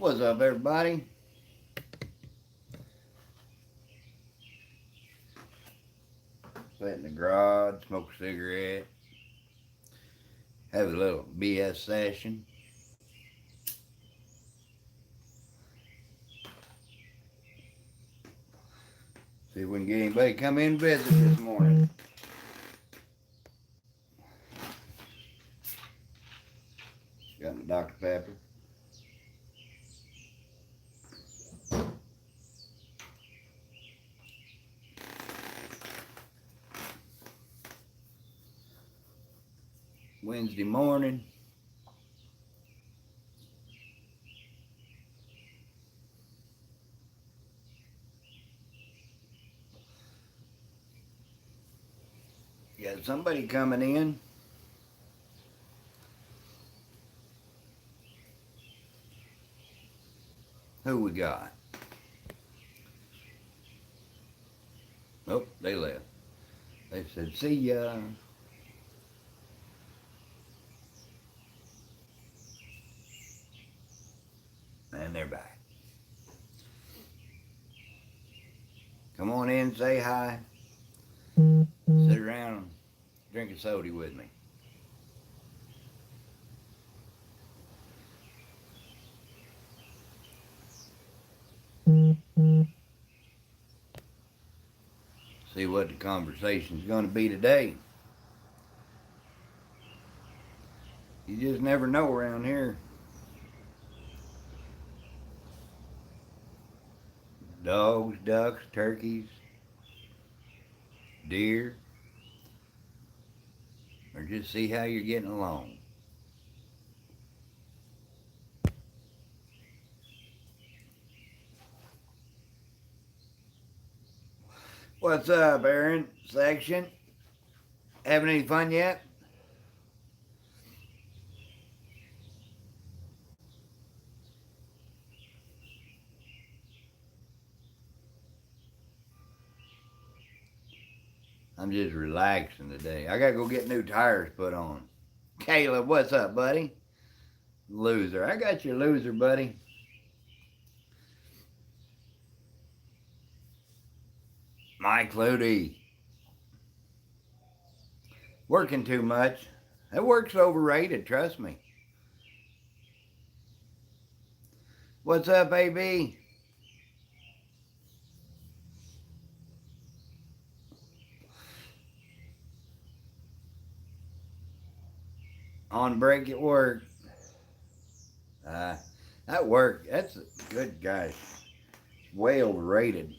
What's up, everybody? Sit in the garage, smoke a cigarette, have a little BS session. See if we can get anybody to come in and visit this morning. Got my Dr. Pepper. Wednesday morning. Got somebody coming in. Who we got? Oh, they left. They said, see ya. And they're back. Come on in, say hi. Sit around and drink a soda with me. See what the conversation's going to be today. You just never know around here. Dogs, ducks, turkeys, deer, or just see how you're getting along. What's up, Aaron? Section? Having any fun yet? I'm just relaxing today. I gotta go get new tires put on. Caleb, what's up, buddy? Loser. I got your loser, buddy. Mike Ludi. Working too much. That work's overrated, trust me. What's up, AB? On break at work. That work, that's good, guys. Way overrated.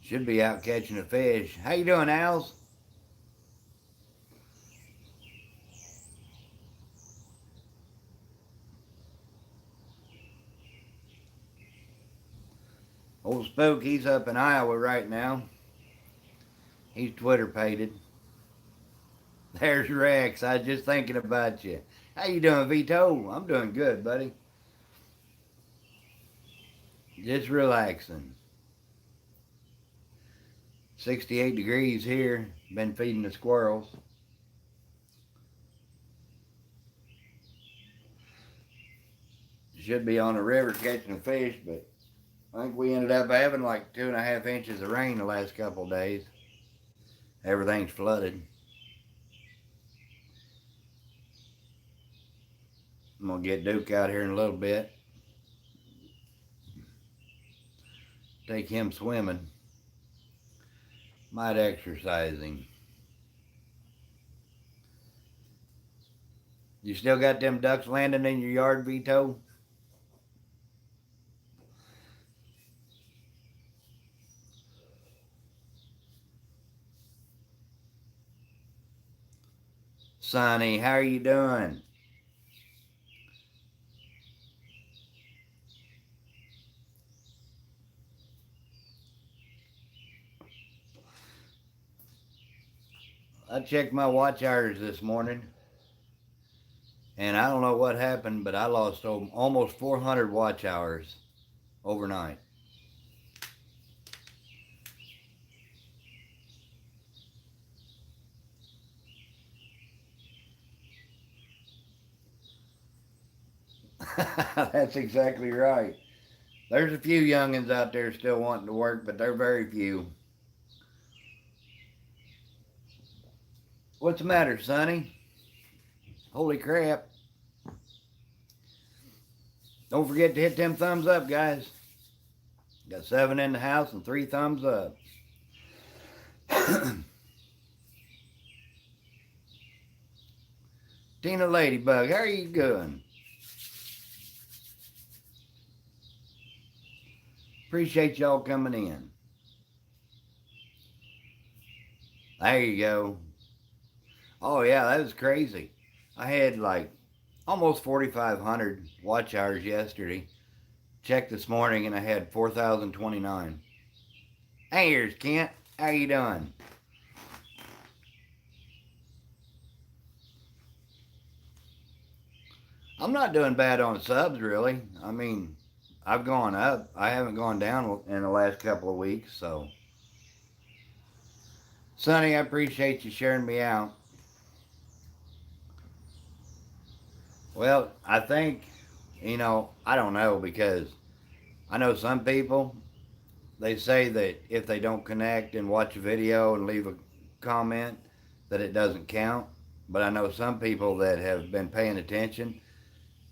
Should be out catching a fish. How you doing, Als? Old Spook, he's up in Iowa right now. He's Twitter pated. There's Rex. I was just thinking about you. How you doing, Vito? I'm doing good, buddy. Just relaxing. 68 degrees here. Been feeding the squirrels. Should be on the river catching a fish, but I think we ended up having like 2.5 inches of rain the last couple of days. Everything's flooded. I'm gonna get Duke out here in a little bit. Take him swimming. Might exercise him. You still got them ducks landing in your yard, Vito? Sonny, how are you doing? I checked my watch hours this morning, and I don't know what happened, but I lost almost 400 watch hours overnight. That's exactly right. There's a few youngins out there still wanting to work, but they're very few. What's the matter, Sonny? Holy crap. Don't forget to hit them thumbs up, guys. Got 7 in the house and 3 thumbs up. Tina Ladybug, how are you doing? Appreciate y'all coming in. There you go. Oh, yeah, that was crazy. I had like almost 4,500 watch hours yesterday. Checked this morning and I had 4,029. Hey, here's Kent. How you doing? I'm not doing bad on subs, really. I mean, I've gone up. I haven't gone down in the last couple of weeks, so. Sonny, I appreciate you sharing me out. Well, I think, I don't know because I know some people, they say that if they don't connect and watch a video and leave a comment, that it doesn't count. But I know some people that have been paying attention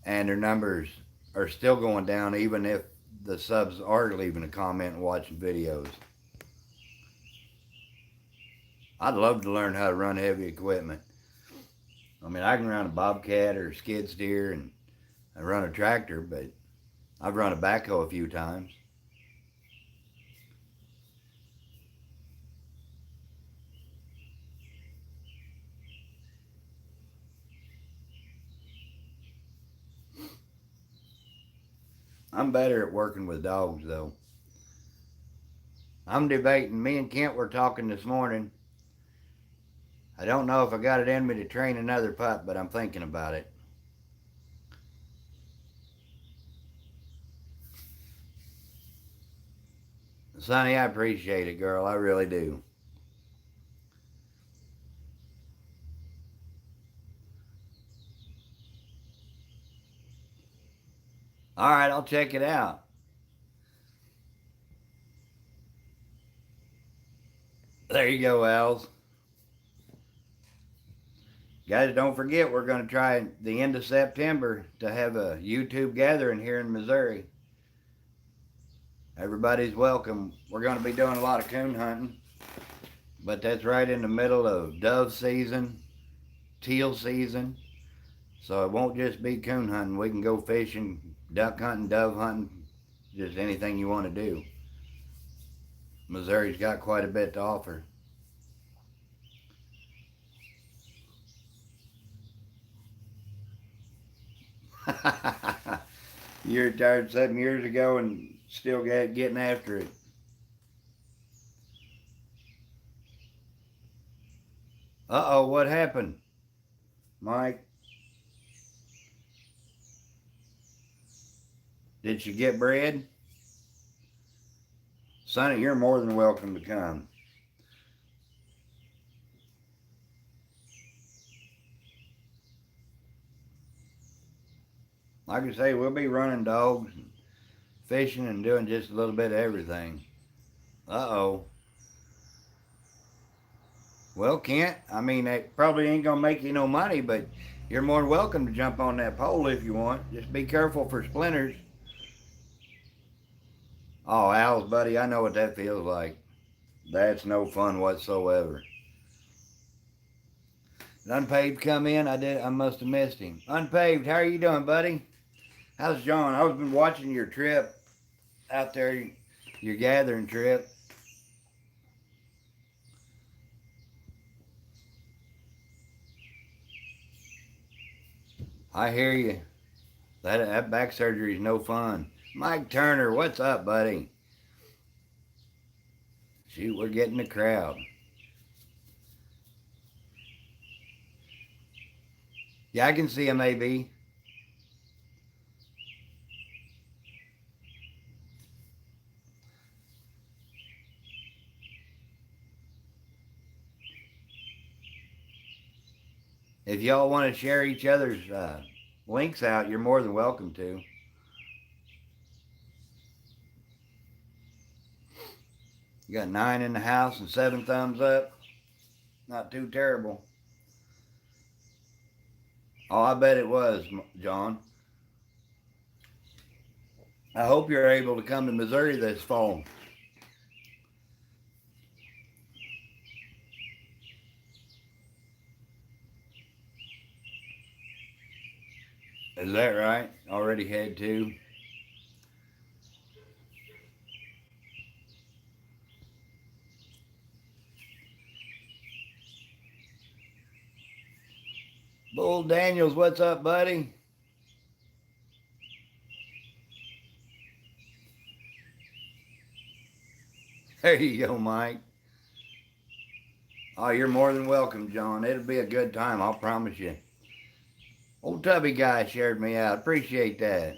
and their numbers are still going down even if the subs are leaving a comment and watching videos. I'd love to learn how to run heavy equipment. I mean, I can run a bobcat or a skid steer and run a tractor, but I've run a backhoe a few times. I'm better at working with dogs, though. I'm debating. Me and Kent were talking this morning. I don't know if I got it in me to train another pup, but I'm thinking about it. Sonny, I appreciate it, girl. I really do. All right, I'll check it out. There you go, Als. Guys, don't forget we're going to try the end of September to have a YouTube gathering here in Missouri. Everybody's welcome. We're going to be doing a lot of coon hunting, but that's right in the middle of dove season, teal season. So it won't just be coon hunting. We can go fishing, duck hunting, dove hunting, just anything you want to do. Missouri's got quite a bit to offer. You retired 7 years ago and still getting after it. Uh-oh, what happened? Mike, did you get bread? Sonny, you're more than welcome to come. Like I say, we'll be running dogs, and fishing, and doing just a little bit of everything. Uh-oh. Well, Kent, I mean, that probably ain't going to make you no money, but you're more than welcome to jump on that pole if you want. Just be careful for splinters. Oh, Al's buddy, I know what that feels like. That's no fun whatsoever. Did Unpaved come in? I must have missed him. Unpaved, how are you doing, buddy? How's John? I've been watching your trip out there, your gathering trip. I hear you. That back surgery is no fun. Mike Turner, what's up, buddy? Shoot, we're getting the crowd. Yeah, I can see him, AB. If y'all want to share each other's links out, you're more than welcome to. You got 9 in the house and 7 thumbs up. Not too terrible. Oh, I bet it was, John. I hope you're able to come to Missouri this fall. Is that right? Already had 2. Bull Daniels, what's up, buddy? There you go, Mike. Oh, you're more than welcome, John. It'll be a good time, I'll promise you. Old Tubby guy shared me out. Appreciate that.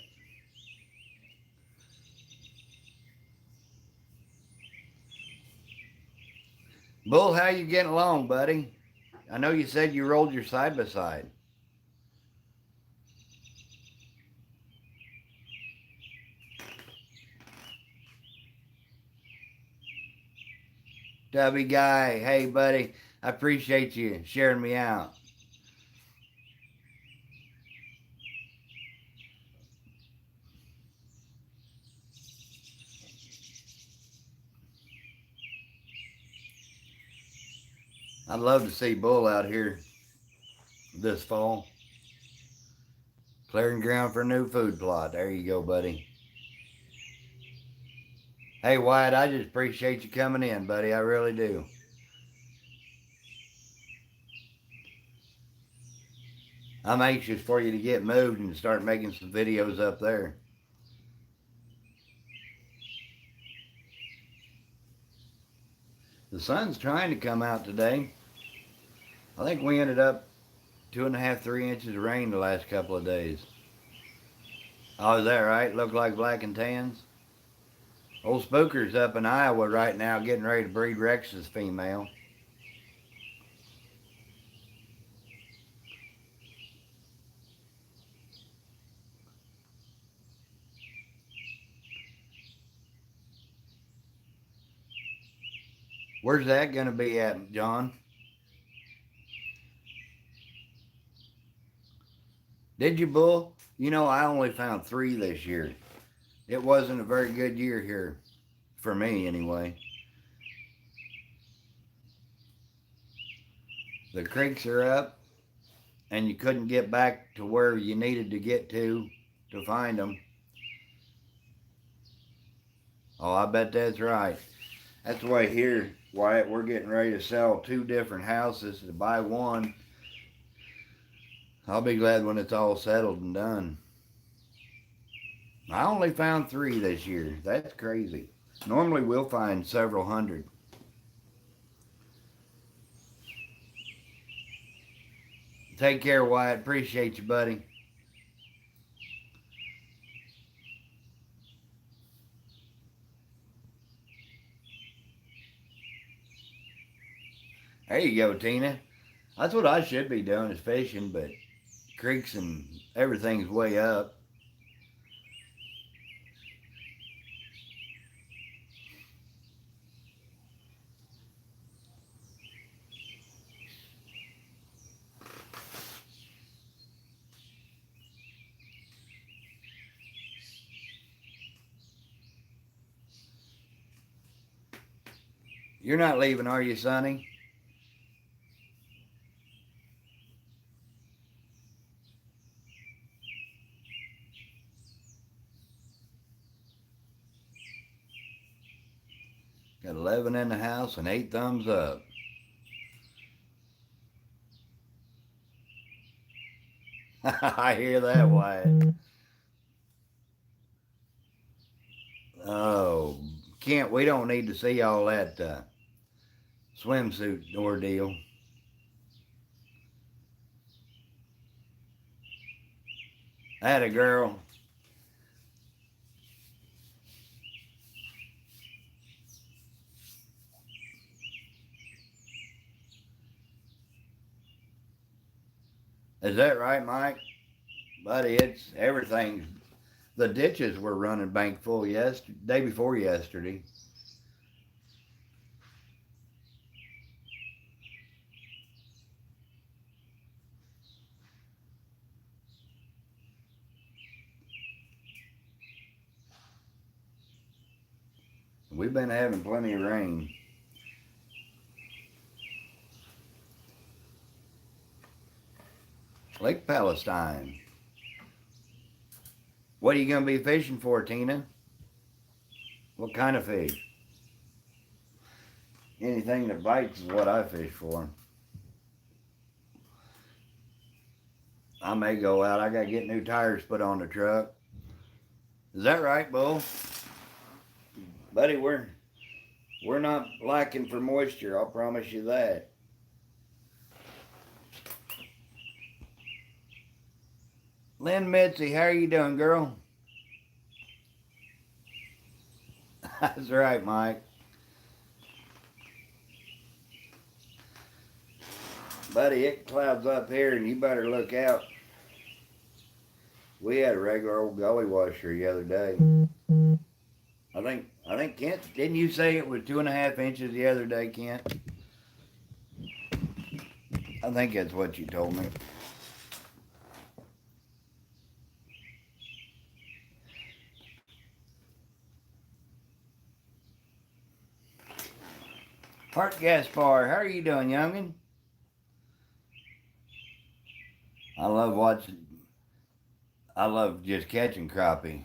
Bull, how you getting along, buddy? I know you said you rolled your side-by-side. Tubby guy, hey, buddy. I appreciate you sharing me out. I'd love to see Bull out here this fall. Clearing ground for a new food plot. There you go, buddy. Hey, Wyatt, I just appreciate you coming in, buddy. I really do. I'm anxious for you to get moved and start making some videos up there. The sun's trying to come out today. I think we ended up 2.5, 3 inches of rain the last couple of days. Oh, is that right? Look like black and tans? Old Spooker's up in Iowa right now getting ready to breed Rex's female. Where's that going to be at, John? Did you, Bull? You know, I only found 3 this year. It wasn't a very good year here, for me anyway. The creeks are up, and you couldn't get back to where you needed to get to find them. Oh, I bet that's right. That's why here, Wyatt, we're getting ready to sell 2 different houses to buy one. I'll be glad when it's all settled and done. I only found 3 this year. That's crazy. Normally we'll find several hundred. Take care, Wyatt. Appreciate you, buddy. There you go, Tina. That's what I should be doing is fishing, but creeks and everything's way up. You're not leaving, are you, Sonny? Got 11 in the house and 8 thumbs up. I hear that, Wyatt. Oh, we don't need to see all that swimsuit ordeal. That a girl. Is that right, Mike? buddy, it's everything. The ditches were running bank full day before yesterday. We've been having plenty of rain. Lake Palestine. What are you going to be fishing for, Tina? What kind of fish? Anything that bites is what I fish for. I may go out. I got to get new tires put on the truck. Is that right, Bull? Buddy, we're not lacking for moisture. I'll promise you that. Lynn Mitzi, how are you doing, girl? That's right, Mike. Buddy, it clouds up here and you better look out. We had a regular old gully washer the other day. I think Kent, didn't you say it was 2.5 inches the other day, Kent? I think that's what you told me. Hart Gaspar, how are you doing, youngin? I love just catching crappie.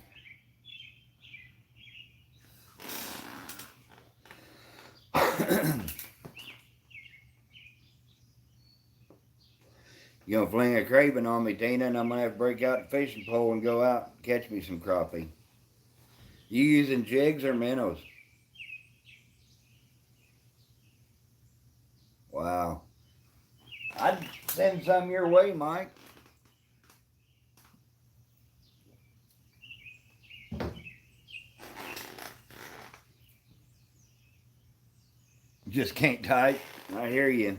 You gonna fling a craving on me, Tina, and I'm gonna have to break out the fishing pole and go out and catch me some crappie. You using jigs or minnows? Wow. I'd send some your way, Mike. Just can't type. I hear you.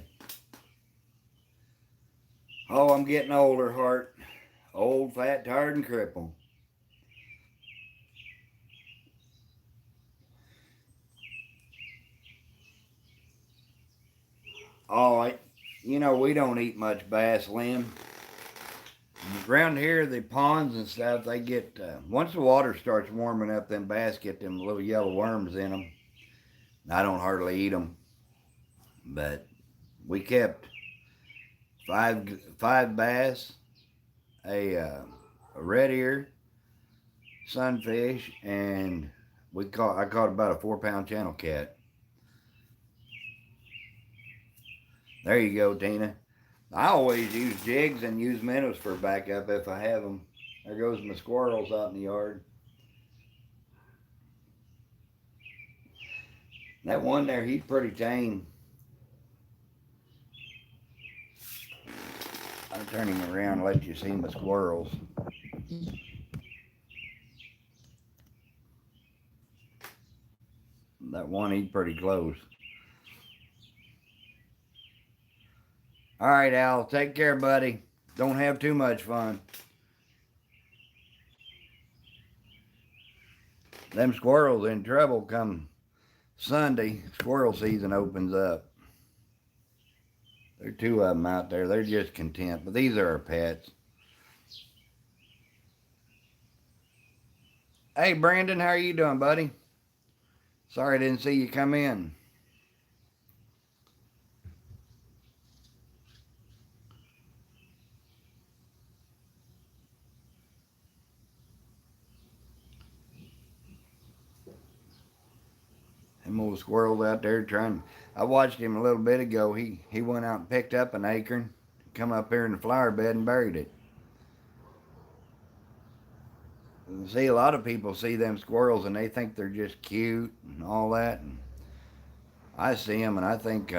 Oh, I'm getting older, Hart. Old, fat, tired, and crippled. Oh, we don't eat much bass, Lynn. Around here, the ponds and stuff, they get, once the water starts warming up, them bass get them little yellow worms in them. I don't hardly eat them. But we kept five bass, a red ear, sunfish, and I caught about a 4-pound channel cat. There you go, Tina. I always use jigs and use minnows for backup if I have them. There goes my squirrels out in the yard. That one there, he's pretty tame. I'm turning around and let you see my squirrels. That one, he's pretty close. All right, Al, take care, buddy. Don't have too much fun. Them squirrels in trouble come Sunday. Squirrel season opens up. There are 2 of them out there. They're just content, but these are our pets. Hey, Brandon, how are you doing, buddy? Sorry I didn't see you come in. Them old squirrels out there trying. I watched him a little bit ago. He went out and picked up an acorn, come up here in the flower bed and buried it. See, a lot of people see them squirrels and they think they're just cute and all that. And I see them and I think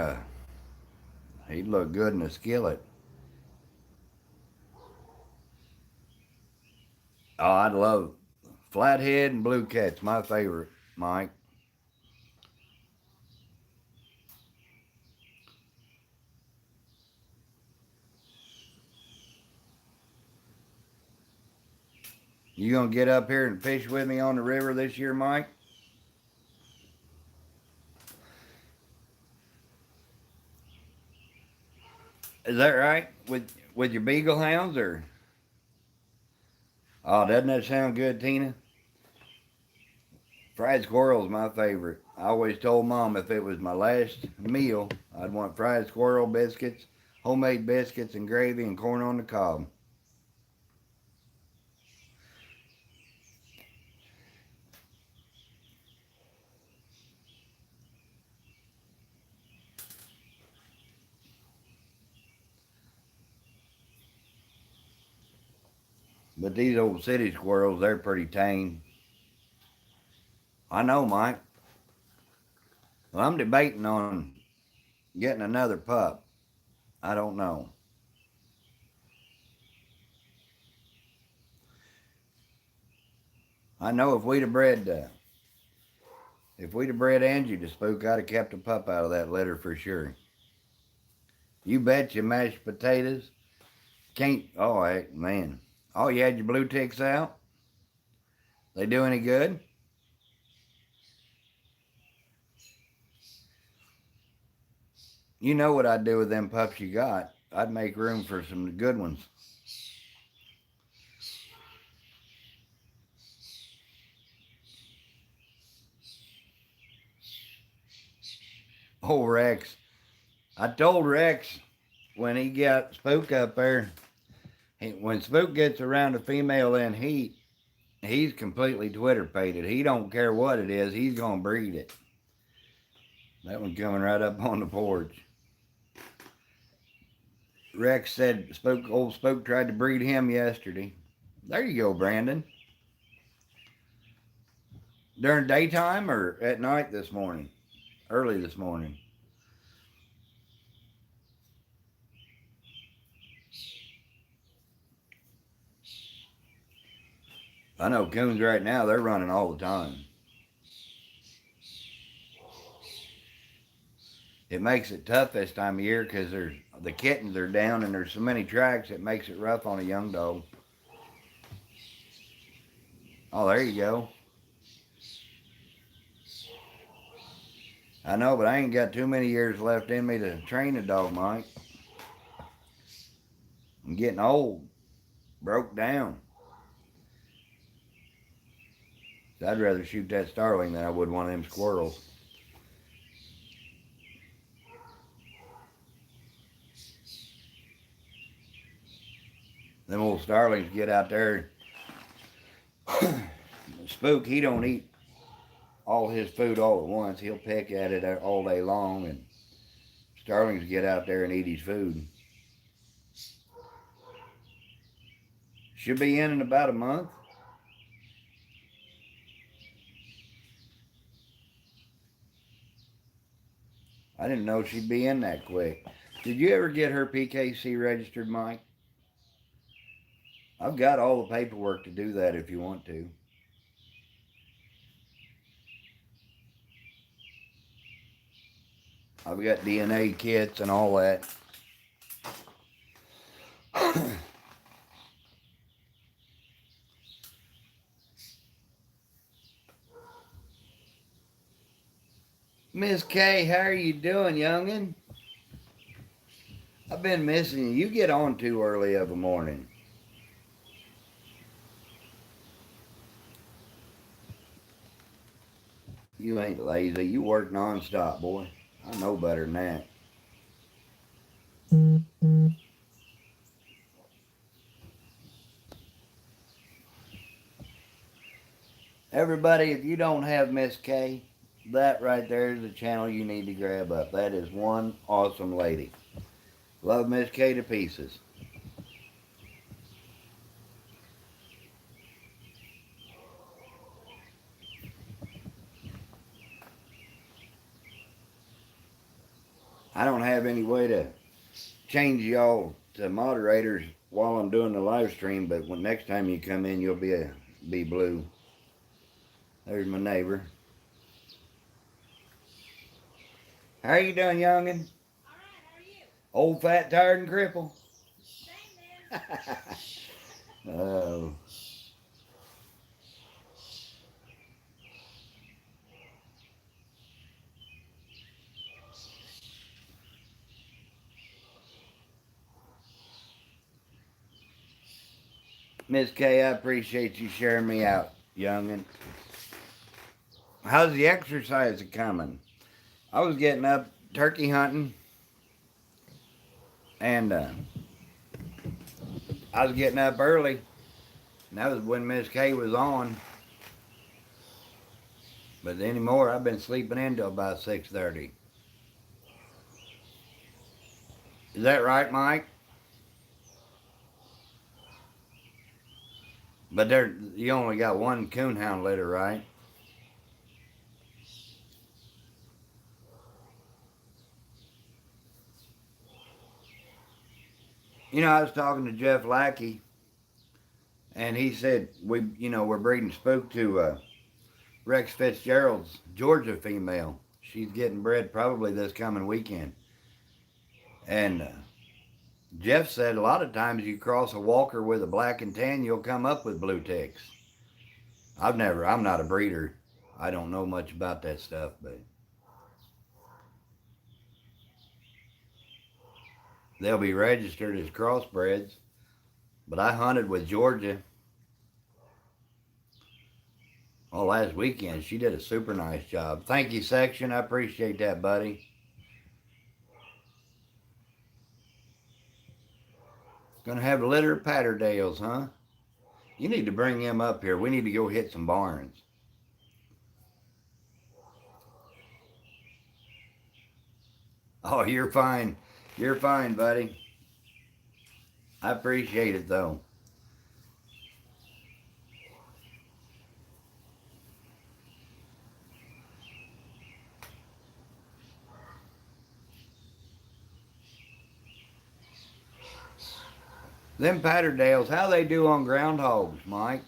he'd look good in a skillet. Oh, I'd love flathead and blue cat's my favorite, Mike. You gonna get up here and fish with me on the river this year, Mike? Is that right? With your beagle hounds or? Oh, doesn't that sound good, Tina? Fried squirrel is my favorite. I always told Mom if it was my last meal, I'd want fried squirrel biscuits, homemade biscuits, and gravy and corn on the cob. But these old city squirrels, they're pretty tame. I know, Mike. Well, I'm debating on getting another pup. I don't know. I know if we'd have bred Angie to spook, I'd have kept a pup out of that litter for sure. You bet your mashed potatoes. Can't, oh, heck, man. Oh, you had your blue ticks out? They do any good? You know what I'd do with them pups you got. I'd make room for some good ones. Oh, Rex. I told Rex when he got Spook up there, when Spook gets around a female in heat, he's completely Twitter-pated. He don't care what it is. He's going to breed it. That one coming right up on the porch. Rex said old Spook tried to breed him yesterday. There you go, Brandon. During daytime or at night this morning? Early this morning. I know coons right now, they're running all the time. It makes it tough this time of year because the kittens are down and there's so many tracks, it makes it rough on a young dog. Oh, there you go. I know, but I ain't got too many years left in me to train a dog, Mike. I'm getting old, broke down. I'd rather shoot that starling than I would one of them squirrels. Them old starlings get out there. Spook, he don't eat all his food all at once. He'll peck at it all day long, and starlings get out there and eat his food. Should be in about a month. I didn't know she'd be in that quick. Did you ever get her PKC registered, Mike? I've got all the paperwork to do that if you want to. I've got DNA kits and all that. Miss Kay, how are you doing, youngin'? I've been missing you. You get on too early of a morning. You ain't lazy. You work nonstop, boy. I know better than that. Everybody, if you don't have Miss Kay, that right there is the channel you need to grab up. That is one awesome lady. Love Miss Kay to pieces. I don't have any way to change y'all to moderators while I'm doing the live stream, but when next time you come in, you'll be blue. There's my neighbor. How you doing, youngin'? All right, how are you? Old, fat, tired, and crippled. Same, man. Oh. Miss Kay, I appreciate you sharing me out, youngin'. How's the exercise coming? I was getting up turkey hunting, and I was getting up early, and that was when Miss Kay was on. But anymore, I've been sleeping in till about 6:30. Is that right, Mike? But there, you only got one coonhound litter, right? You know, I was talking to Jeff Lackey, and he said we're breeding spook to Rex Fitzgerald's Georgia female. She's getting bred probably this coming weekend. And Jeff said a lot of times you cross a walker with a black and tan, you'll come up with blue ticks. I'm not a breeder. I don't know much about that stuff, but they'll be registered as crossbreds. But I hunted with Georgia last weekend. She did a super nice job. Thank you, Section. I appreciate that, buddy. Gonna have a litter of Patterdales, huh? You need to bring him up here. We need to go hit some barns. Oh, you're fine. You're fine, buddy. I appreciate it, though. Them Patterdales, how they do on groundhogs, Mike?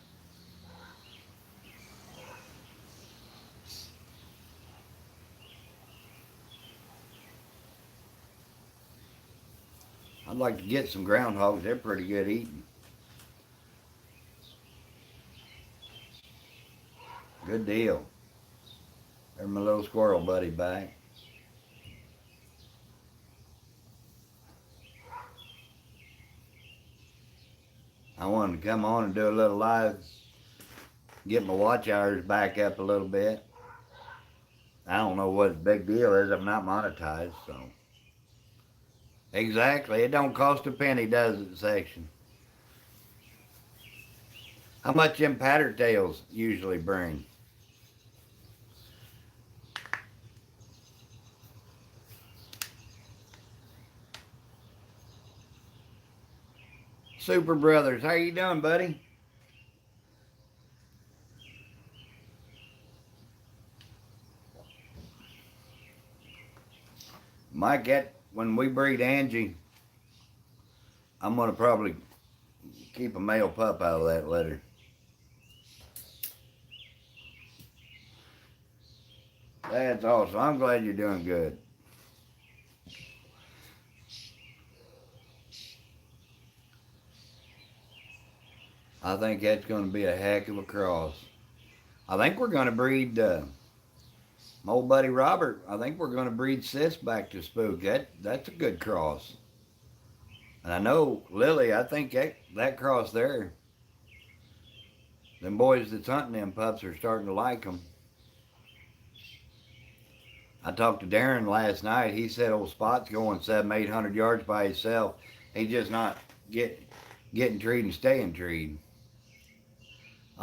I'd like to get some groundhogs. They're pretty good eating. Good deal. There's my little squirrel buddy back. I wanted to come on and do a little live, get my watch hours back up a little bit. I don't know what the big deal is. I'm not monetized, so. Exactly. It don't cost a penny, does it, Section? How much them Patterdales usually bring? Super Brothers, how you doing, buddy? Mike, when we breed Angie, I'm gonna probably keep a male pup out of that litter. That's awesome. I'm glad you're doing good. I think that's going to be a heck of a cross. I think we're going to breed my old buddy Robert. I think we're going to breed Sis back to Spook. That's a good cross. And I know Lily, I think that cross there, them boys that's hunting them pups are starting to like them. I talked to Darren last night. He said old Spot's going 700-800 yards by himself. He's just not getting treed and staying treed.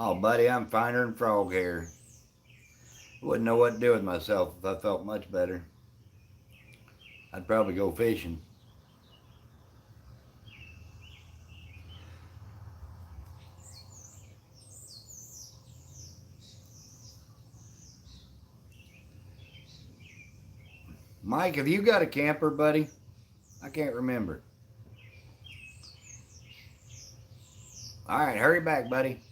Oh, buddy, I'm finer than frog hair. Wouldn't know what to do with myself if I felt much better. I'd probably go fishing. Mike, have you got a camper, buddy? I can't remember. All right, hurry back, buddy.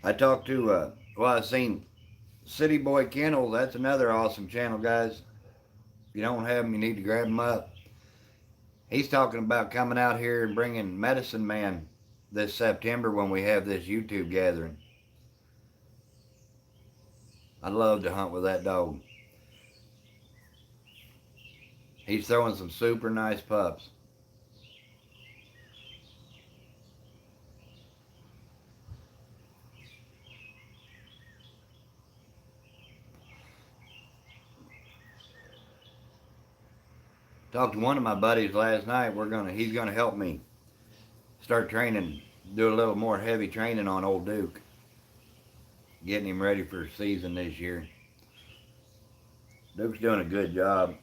I talked to, I seen City Boy Kennel. That's another awesome channel, guys. If you don't have him, you need to grab him up. He's talking about coming out here and bringing Medicine Man this September when we have this YouTube gathering. I love to hunt with that dog. He's throwing some super nice pups. Talked to one of my buddies last night. He's gonna help me start training, do a little more heavy training on old Duke, getting him ready for season this year. Duke's doing a good job.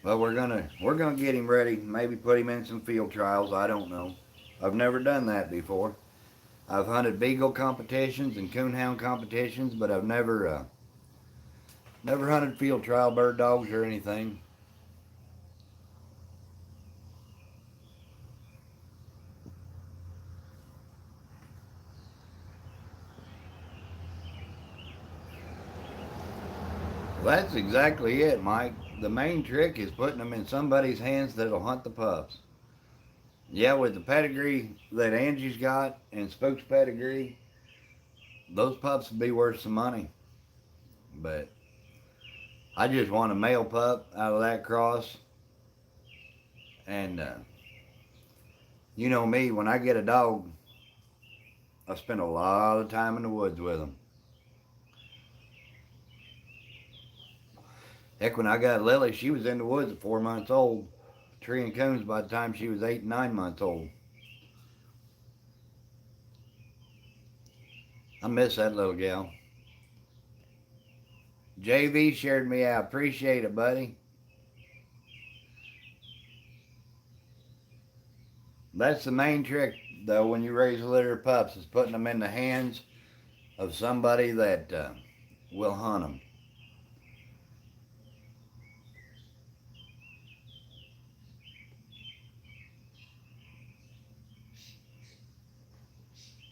But we're gonna get him ready. Maybe put him in some field trials. I don't know. I've never done that before. I've hunted beagle competitions and coonhound competitions, but I've never hunted field trial bird dogs or anything. Well, that's exactly it, Mike. The main trick is putting them in somebody's hands that'll hunt the pups. Yeah, with the pedigree that Angie's got and Spook's pedigree, those pups would be worth some money. But I just want a male pup out of that cross. And you know me, when I get a dog, I spend a lot of time in the woods with them. Heck, when I got Lily, she was in the woods at 4 months old, treeing coons by the time she was 8 and 9 months old. I miss that little gal. JV shared me out. Appreciate it, buddy. That's the main trick, though, when you raise a litter of pups, is putting them in the hands of somebody that will hunt them.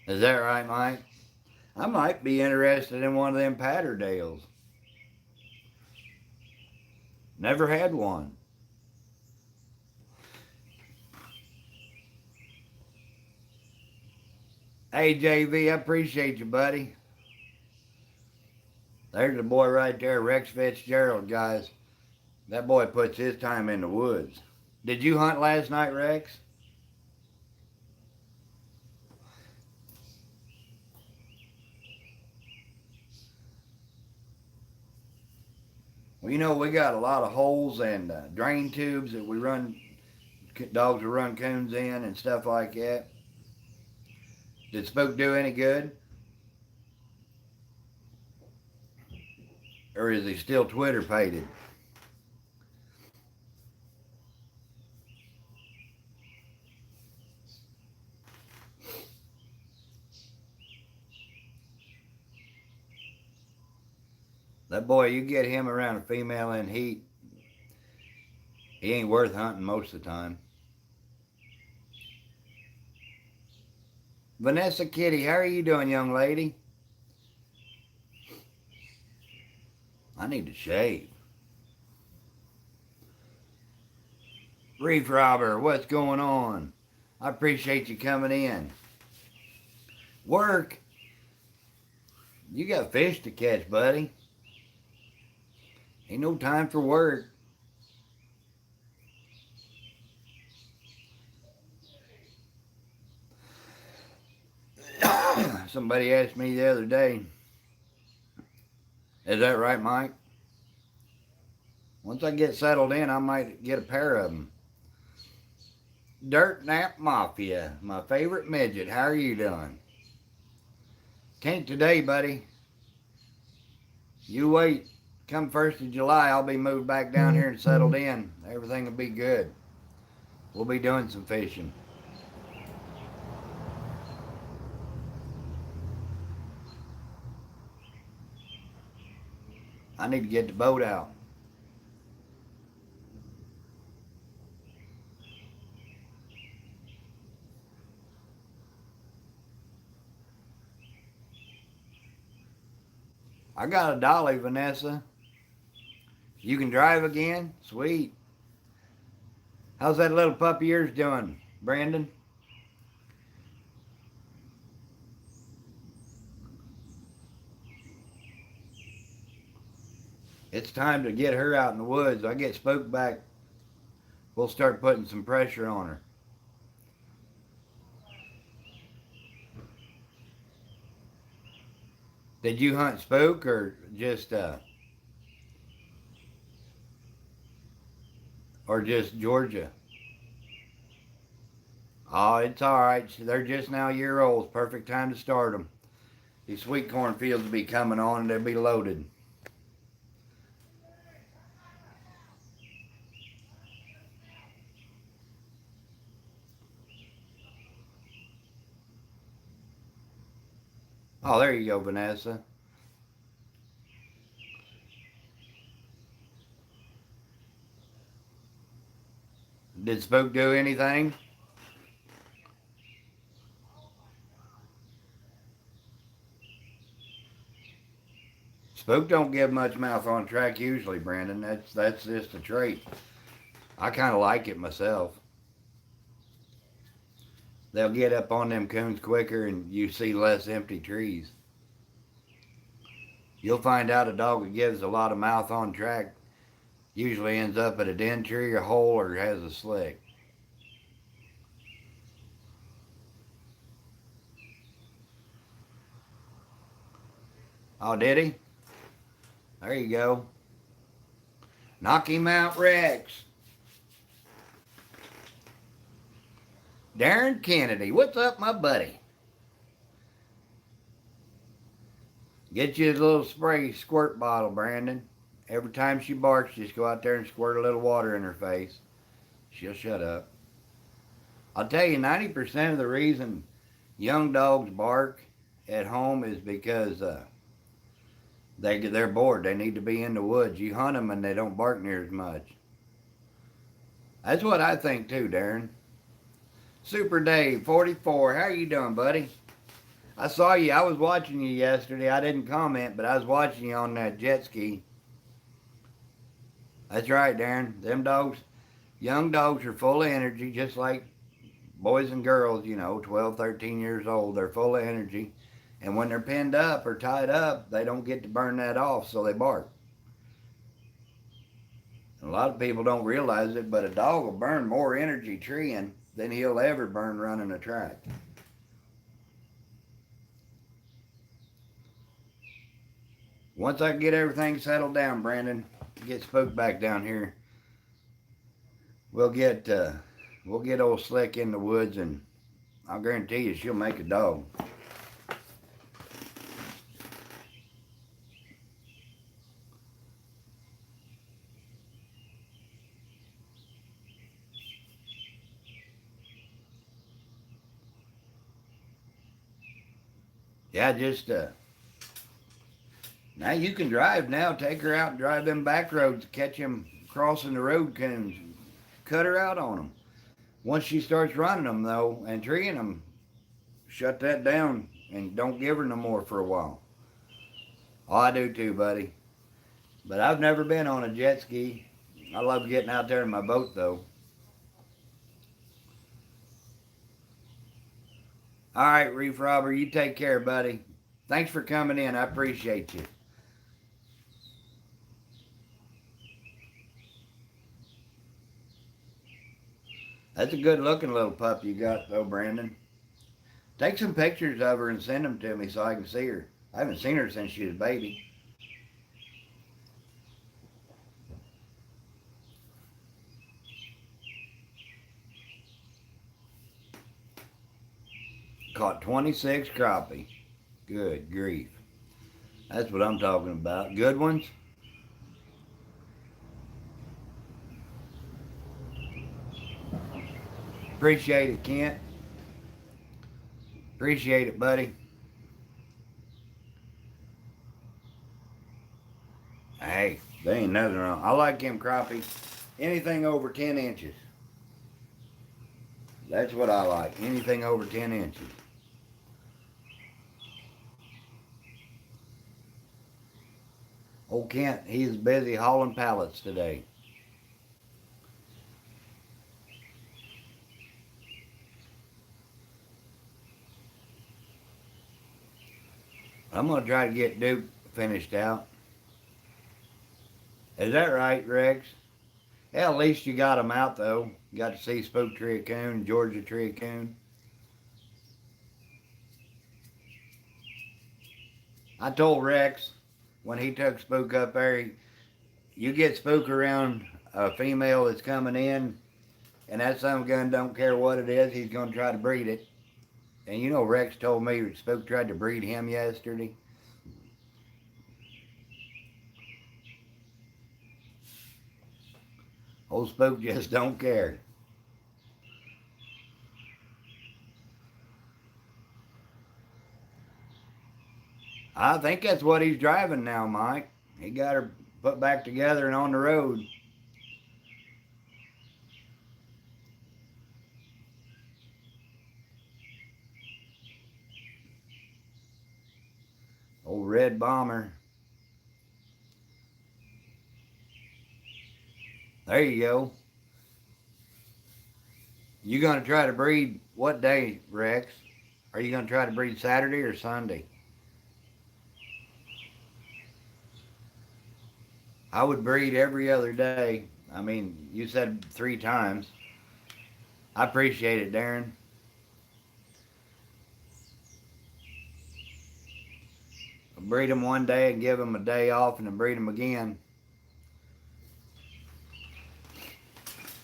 Is that right, Mike? I might be interested in one of them Patterdales. Never had one. Hey, JV, I appreciate you, buddy. There's the boy right there, Rex Fitzgerald, guys. That boy puts his time in the woods. Did you hunt last night, Rex? Well, you know, we got a lot of holes and drain tubes that dogs will run coons in and stuff like that. Did Spook do any good? Or is he still Twitter pated? That boy, you get him around a female in heat, he ain't worth hunting most of the time. Vanessa Kitty, how are you doing, young lady? I need to shave. Reef Robber, what's going on? I appreciate you coming in. Work? You got fish to catch, buddy. Ain't no time for work. Somebody asked me the other day, is that right, Mike? Once I get settled in, I might get a pair of them. Dirt Nap Mafia, my favorite midget. How are you doing? Can't today, buddy. You wait. Come 1st of July, I'll be moved back down here and settled in. Everything will be good. We'll be doing some fishing. I need to get the boat out. I got a dolly, Vanessa. You can drive again? Sweet. How's that little puppy of yours doing, Brandon? It's time to get her out in the woods. I get Spook back. We'll start putting some pressure on her. Did you hunt Spook or just Georgia? Oh, it's all right. They're just now a year old. Perfect time to start them. These sweet corn fields will be coming on and they'll be loaded. Oh, there you go, Vanessa. Did Spook do anything? Spook don't give much mouth on track usually, Brandon. That's just a trait. I kind of like it myself. They'll get up on them coons quicker and you see less empty trees. You'll find out a dog that gives a lot of mouth on track usually ends up at a den tree, a hole, or has a slick. Oh, did he? There you go. Knock him out, Rex. Darren Kennedy, what's up, my buddy? Get you a little spray squirt bottle, Brandon. Every time she barks, just go out there and squirt a little water in her face. She'll shut up. I'll tell you, 90% of the reason young dogs bark at home is because they're bored. They need to be in the woods. You hunt them and they don't bark near as much. That's what I think too, Darren. Super Dave, 44. How you doing, buddy? I saw you. I was watching you yesterday. I didn't comment, but I was watching you on that jet ski. That's right, Darren. Them dogs, young dogs are full of energy, just like boys and girls, 12, 13 years old. They're full of energy. And when they're pinned up or tied up, they don't get to burn that off, so they bark. And a lot of people don't realize it, but a dog will burn more energy treeing than he'll ever burn running a track. Once I get everything settled down, Brandon, get Spook back down here, we'll get old Slick in the woods, and I'll guarantee you she'll make a dog. Yeah, just now you can drive now. Take her out and drive them back roads. Catch him crossing the road and cut her out on them. Once she starts running them, though, and treeing them, shut that down and don't give her no more for a while. Oh, I do too, buddy. But I've never been on a jet ski. I love getting out there in my boat, though. All right, Reef Robber, you take care, buddy. Thanks for coming in. I appreciate you. That's a good looking little pup you got, though, Brandon. Take some pictures of her and send them to me so I can see her. I haven't seen her since she was a baby. Caught 26 crappie. Good grief. That's what I'm talking about. Good ones? Appreciate it, Kent. Appreciate it, buddy. Hey, there ain't nothing wrong. I like them crappie. Anything over 10 inches. That's what I like. Anything over 10 inches. Old Kent, he's busy hauling pallets today. I'm going to try to get Duke finished out. Is that right, Rex? Yeah, at least you got them out, though. You got to see Spook Tree Coon, Georgia Tree Coon. I told Rex when he took Spook up there, you get Spook around a female that's coming in, and that son of a gun don't care what it is, he's going to try to breed it. And you know, Rex told me Spook tried to breed him yesterday. Old Spook just don't care. I think that's what he's driving now, Mike. He got her put back together and on the road. Old Red Bomber. There you go. You gonna try to breed what day, Rex? Are you gonna try to breed Saturday or Sunday? I would breed every other day. I mean, you said 3 times. I appreciate it, Darren. I'll breed them one day and give them a day off and then breed them again.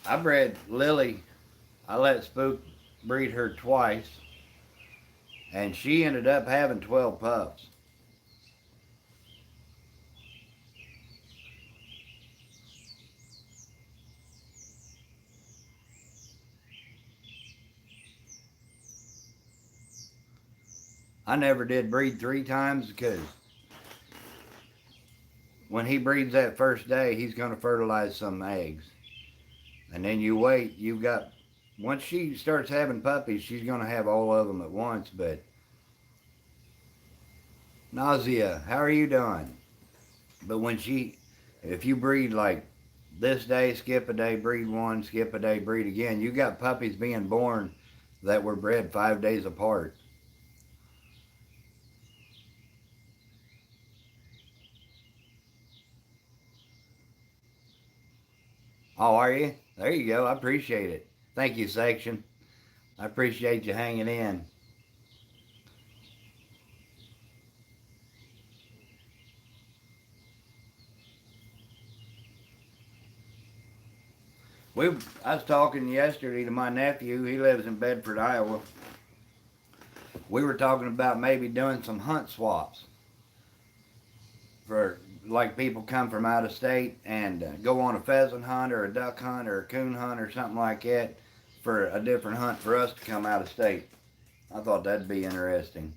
I bred Lily. I let Spook breed her twice, and she ended up having 12 pups. I never did breed 3 times because when he breeds that first day, he's going to fertilize some eggs. And then you wait, once she starts having puppies, she's going to have all of them at once. But Nausea, how are you doing? But if you breed like this day, skip a day, breed one, skip a day, breed again, you got puppies being born that were bred 5 days apart. Oh, are you? There you go. I appreciate it. Thank you, Section. I appreciate you hanging in. I was talking yesterday to my nephew. He lives in Bedford, Iowa. We were talking about maybe doing some hunt swaps for like people come from out of state and go on a pheasant hunt or a duck hunt or a coon hunt or something like that for a different hunt for us to come out of state. I thought that'd be interesting.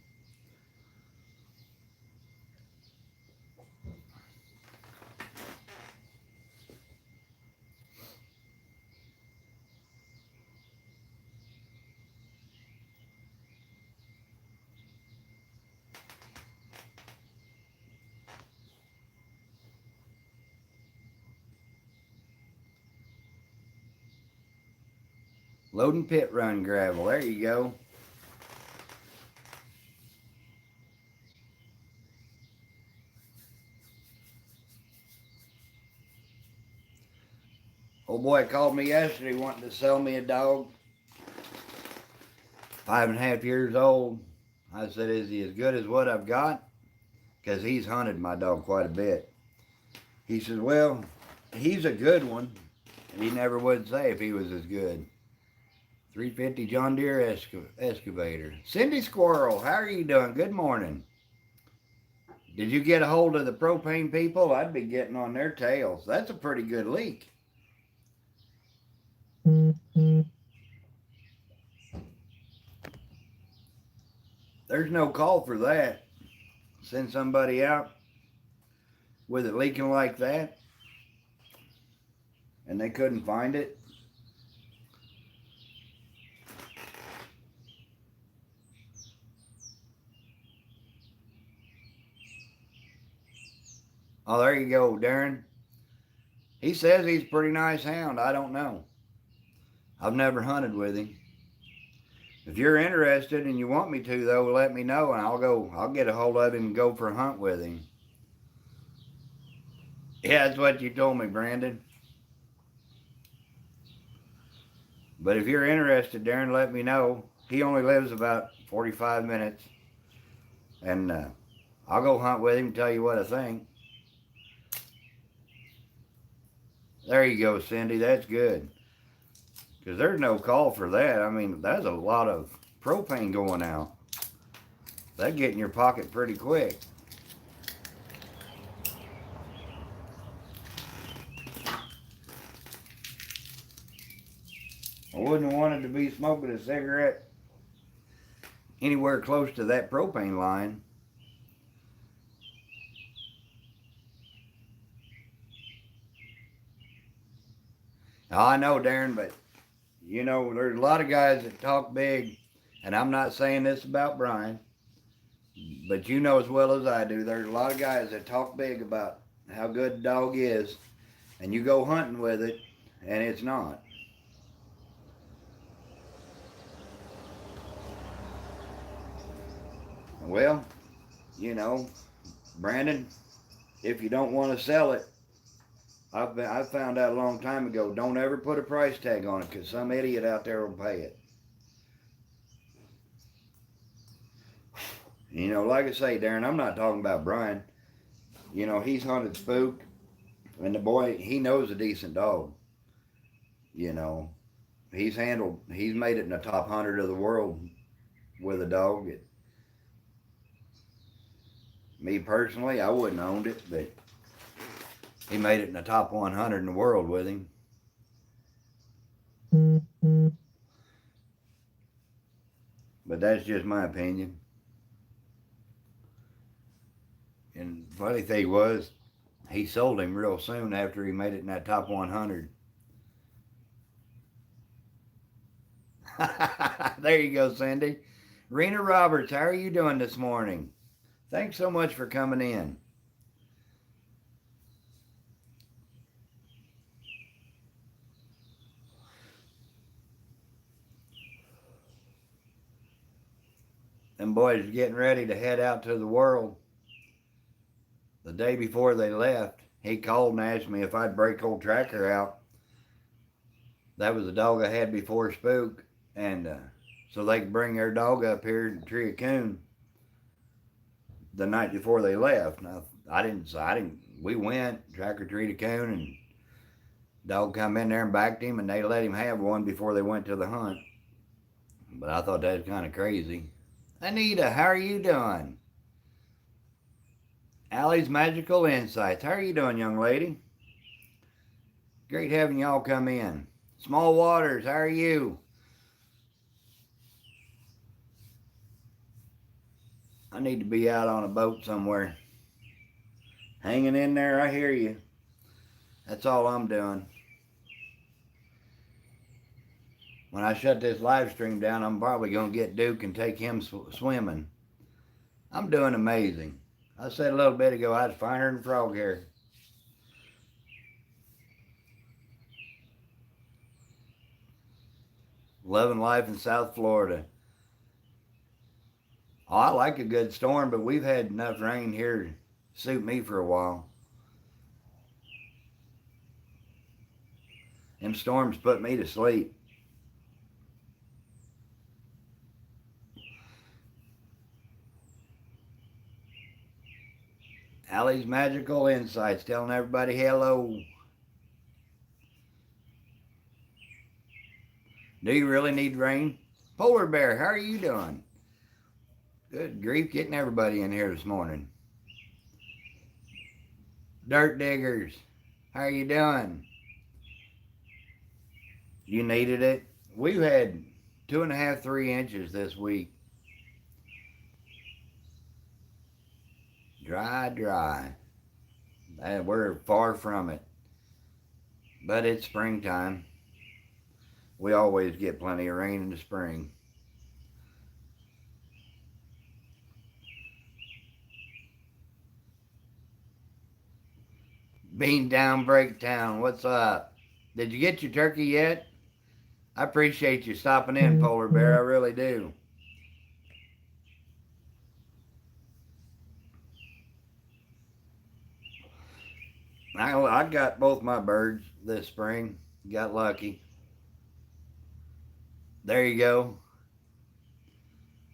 Loading pit run gravel. There you go. Old boy called me yesterday wanting to sell me a dog. 5.5 years old. I said, is he as good as what I've got? Because he's hunted my dog quite a bit. He says, well, he's a good one. And he never would say if he was as good. 350 John Deere excavator. Cindy Squirrel, how are you doing? Good morning. Did you get a hold of the propane people? I'd be getting on their tails. That's a pretty good leak. There's no call for that. Send somebody out with it leaking like that and they couldn't find it. Oh, there you go, Darren. He says he's a pretty nice hound. I don't know. I've never hunted with him. If you're interested and you want me to, though, let me know and I'll get a hold of him and go for a hunt with him. Yeah, that's what you told me, Brandon. But if you're interested, Darren, let me know. He only lives about 45 minutes. And I'll go hunt with him and tell you what I think. There you go, Cindy. That's good. Because there's no call for that. I mean, that's a lot of propane going out. That'd get in your pocket pretty quick. I wouldn't have wanted to be smoking a cigarette anywhere close to that propane line. I know, Darren, but you know, there's a lot of guys that talk big, and I'm not saying this about Brian, but you know as well as I do, there's a lot of guys that talk big about how good the dog is, and you go hunting with it, and it's not. Well, you know, Brandon, if you don't want to sell it, I found out a long time ago, don't ever put a price tag on it because some idiot out there will pay it. You know, like I say, Darren, I'm not talking about Brian. You know, he's hunted spook, and the boy, he knows a decent dog. You know, he's made it in the top 100 of the world with a dog. Me personally, I wouldn't have owned it, but he made it in the top 100 in the world with him. But that's just my opinion. And the funny thing was, he sold him real soon after he made it in that top 100. There you go, Cindy. Rena Roberts, how are you doing this morning? Thanks so much for coming in. Them boys are getting ready to head out to the world. The day before they left, he called and asked me if I'd break old Tracker out. That was the dog I had before Spook, and so they could bring their dog up here to Tree of Coon the night before they left. Now, I didn't. We went Tracker Tree to Coon, and dog come in there and backed him, and they let him have one before they went to the hunt. But I thought that was kind of crazy. Anita, how are you doing? Allie's Magical Insights. How are you doing, young lady? Great having y'all come in. Small Waters, how are you? I need to be out on a boat somewhere. Hanging in there, I hear you. That's all I'm doing. When I shut this live stream down, I'm probably going to get Duke and take him swimming. I'm doing amazing. I said a little bit ago I was finer than frog hair. Loving life in South Florida. Oh, I like a good storm, but we've had enough rain here to suit me for a while. Them storms put me to sleep. Allie's Magical Insights telling everybody hello. Do you really need rain? Polar Bear, how are you doing? Good grief, getting everybody in here this morning. Dirt Diggers, how are you doing? You needed it? We've had 2.5, 3 inches this week. Dry. And we're far from it. But it's springtime. We always get plenty of rain in the spring. Bean Down Breakdown, what's up? Did you get your turkey yet? I appreciate you stopping in, Polar Bear. I really do. I got both my birds this spring. Got lucky. There you go.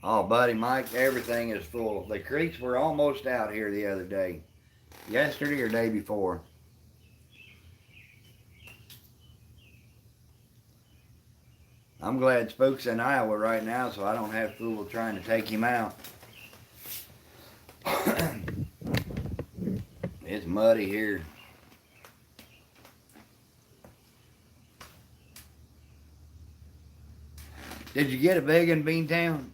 Oh, buddy, Mike, everything is full. The creeks were almost out here the other day. Yesterday or day before. I'm glad Spook's in Iowa right now so I don't have fool trying to take him out. It's muddy here. Did you get a big in Beantown?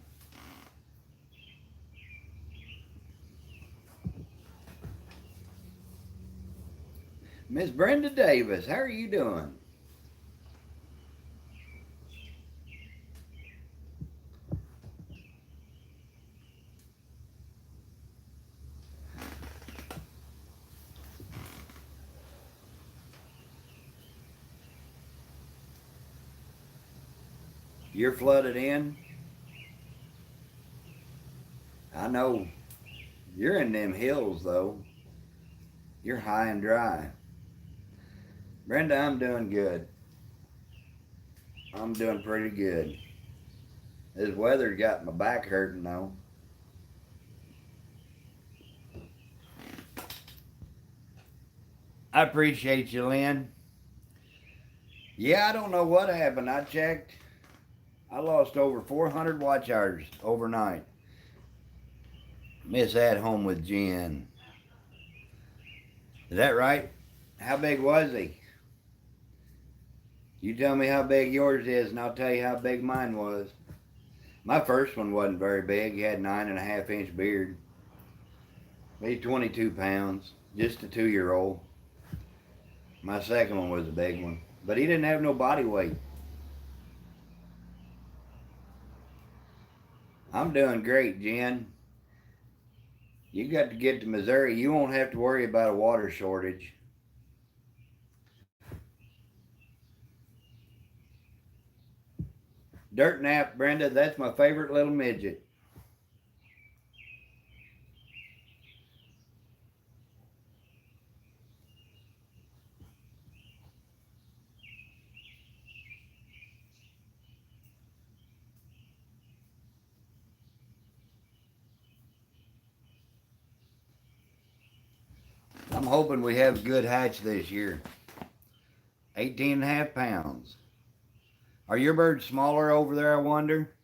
Miss Brenda Davis, how are you doing? You're flooded in? I know. You're in them hills, though. You're high and dry. Brenda, I'm doing good. I'm doing pretty good. This weather got my back hurting, though. I appreciate you, Lynn. Yeah, I don't know what happened. I checked. I lost over 400 watch hours overnight. Miss at home with Jen. Is that right? How big was he? You tell me how big yours is, and I'll tell you how big mine was. My first one wasn't very big. He had 9.5 inch beard. Weighed 22 pounds. Just a 2-year-old. My second one was a big one. But he didn't have no body weight. I'm doing great, Jen. You got to get to Missouri. You won't have to worry about a water shortage. Dirt nap, Brenda, that's my favorite little midget. I'm hoping we have a good hatch this year. 18.5 pounds. Are your birds smaller over there, I wonder?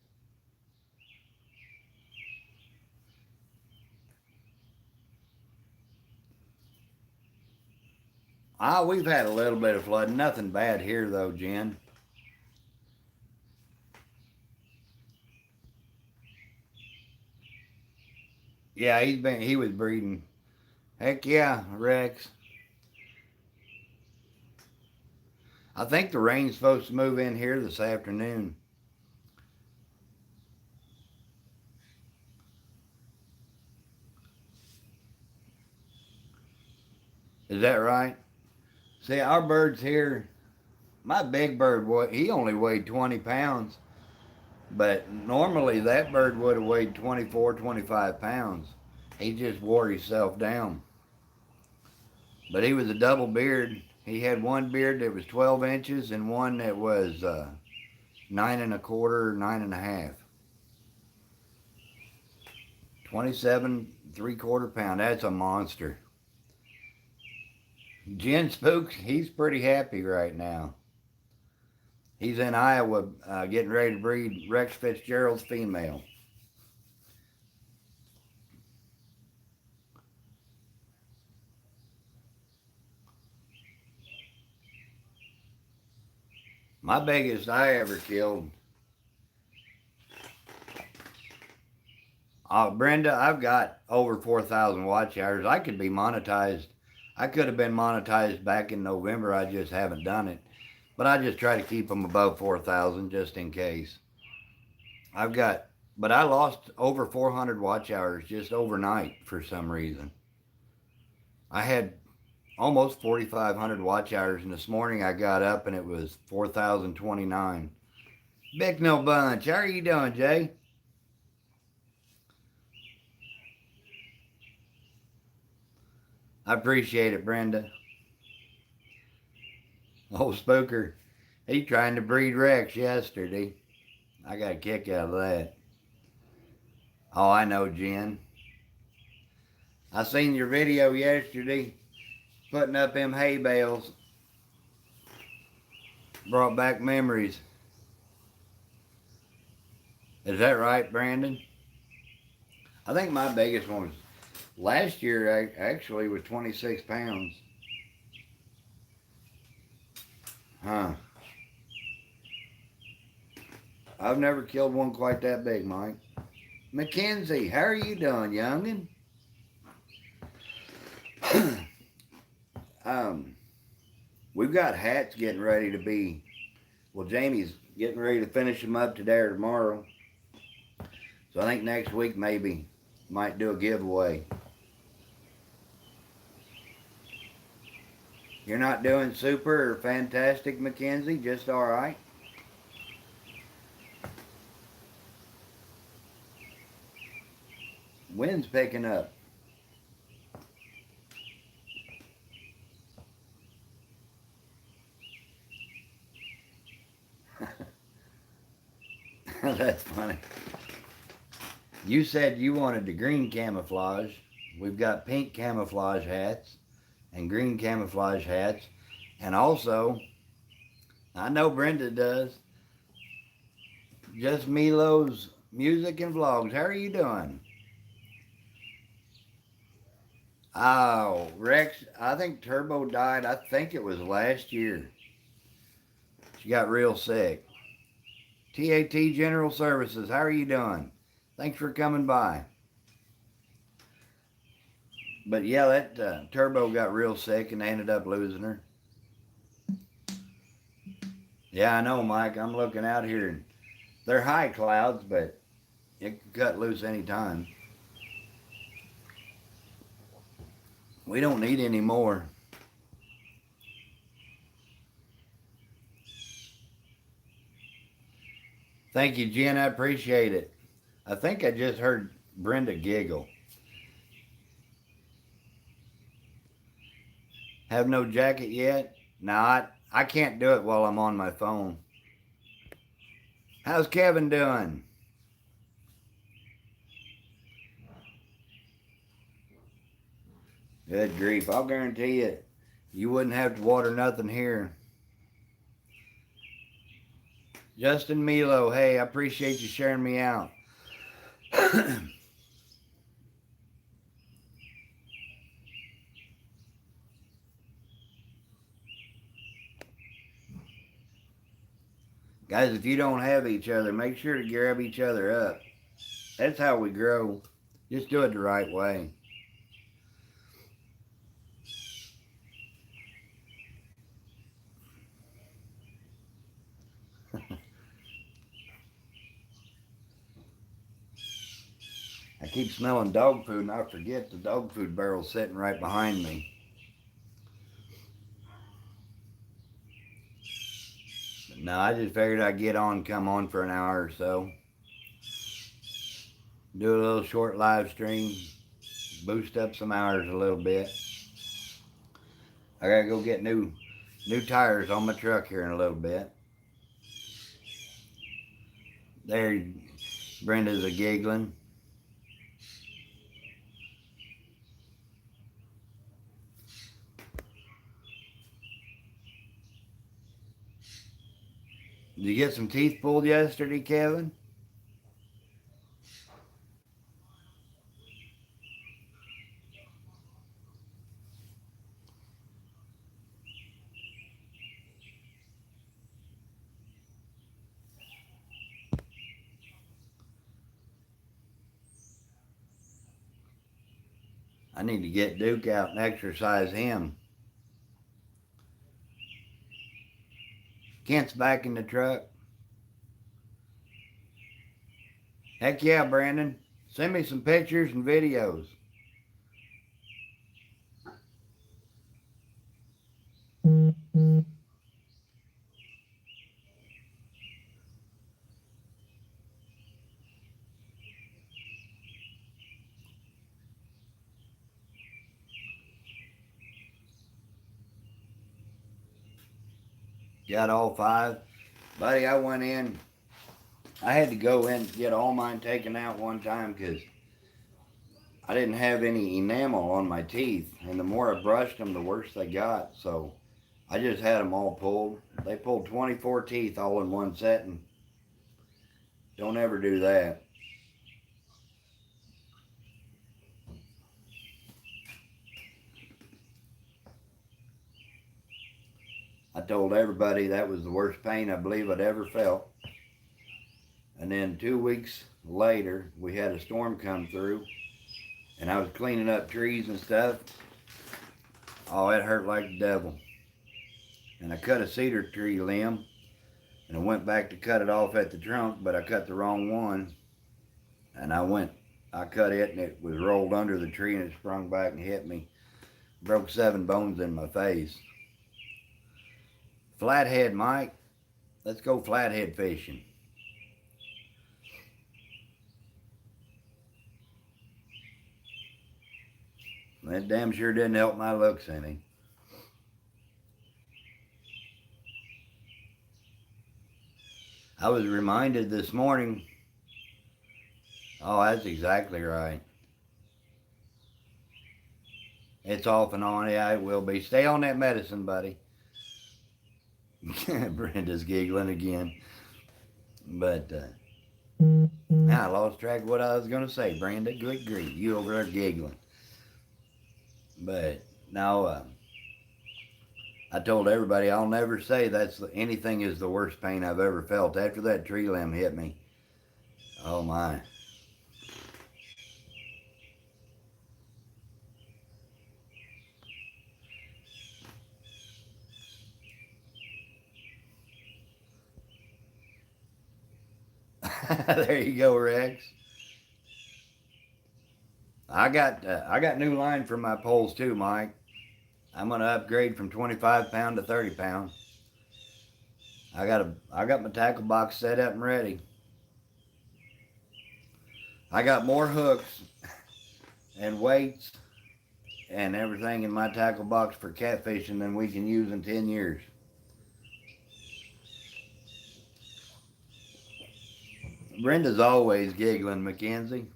We've had a little bit of flooding. Nothing bad here, though, Jen. Yeah, he was breeding. Heck yeah, Rex. I think the rain's supposed to move in here this afternoon. Is that right? See, our birds here, my big bird, he only weighed 20 pounds. But normally that bird would have weighed 24, 25 pounds. He just wore himself down. But he was a double beard. He had one beard that was 12 inches and one that was 9.25, 9.5. 27, 3/4 pound. That's a monster. Jen Spooks, he's pretty happy right now. He's in Iowa getting ready to breed Rex Fitzgerald's female. My biggest I ever killed. Brenda, I've got over 4,000 watch hours. I could be monetized. I could have been monetized back in November. I just haven't done it. But I just try to keep them above 4,000 just in case. But I lost over 400 watch hours just overnight for some reason. I had almost 4,500 watch hours, and this morning I got up and it was 4,029. Big no bunch. How are you doing, Jay? I appreciate it, Brenda. Old Spooker, he trying to breed Rex yesterday. I got a kick out of that. Oh, I know, Jen. I seen your video yesterday putting up them hay bales. Brought back memories. Is that right, Brandon? I think my biggest one was last year, actually, was 26 pounds. Huh. I've never killed one quite that big, Mike. Mackenzie, how are you doing, youngin'? We've got hats getting ready to be, well, Jamie's getting ready to finish them up today or tomorrow. So I think next week maybe might do a giveaway. You're not doing super or fantastic, Mackenzie, just all right? Wind's picking up. That's funny. You said you wanted the green camouflage. We've got pink camouflage hats and green camouflage hats. And also, I know Brenda does, Just Milo's Music and Vlogs. How are you doing? Oh, Rex, I think Turbo died, I think it was last year. She got real sick. TAT General Services, how are you doing? Thanks for coming by. But yeah, that Turbo got real sick and they ended up losing her. Yeah, I know, Mike. I'm looking out here and they're high clouds, but it could cut loose any time. We don't need any more. Thank you, Jen. I appreciate it. I think I just heard Brenda giggle. Have no jacket yet? No, I can't do it while I'm on my phone. How's Kevin doing? Good grief. I'll guarantee you, you wouldn't have to water nothing here. Justin Milo, hey, I appreciate you sharing me out. Guys, if you don't have each other, make sure to grab each other up. That's how we grow. Just do it the right way. I keep smelling dog food and I forget the dog food barrel's sitting right behind me. But no, I just figured I'd get on, come on for an hour or so. Do a little short live stream. Boost up some hours a little bit. I gotta go get new tires on my truck here in a little bit. There, Brenda's a giggling. Did you get some teeth pulled yesterday, Kevin? I need to get Duke out and exercise him. Kent's back in the truck. Heck yeah, Brandon. Send me some pictures and videos. Got all 5. Buddy, I went in. I had to go in and get all mine taken out one time because I didn't have any enamel on my teeth. And the more I brushed them, the worse they got. So I just had them all pulled. They pulled 24 teeth all in one setting. Don't ever do that. I told everybody that was the worst pain I believe I'd ever felt. And then 2 weeks later, we had a storm come through, and I was cleaning up trees and stuff. Oh, it hurt like the devil. And I cut a cedar tree limb, and I went back to cut it off at the trunk, but I cut the wrong one. And I cut it, and it was rolled under the tree, and it sprung back and hit me. Broke 7 bones in my face. Flathead, Mike. Let's go flathead fishing. That damn sure didn't help my looks any. I was reminded this morning. Oh, that's exactly right. It's off and on. Yeah, it will be. Stay on that medicine, buddy. Brenda's giggling again. But now I lost track of what I was going to say. Brenda, good grief. You over there giggling. But now I told everybody I'll never say anything is the worst pain I've ever felt. After that tree limb hit me. Oh my. There you go, Rex. I got new line for my poles too, Mike. I'm gonna upgrade from 25 pound to 30 pound. I got my tackle box set up and ready. I got more hooks and weights and everything in my tackle box for catfishing than we can use in 10 years. Brenda's always giggling, Mackenzie.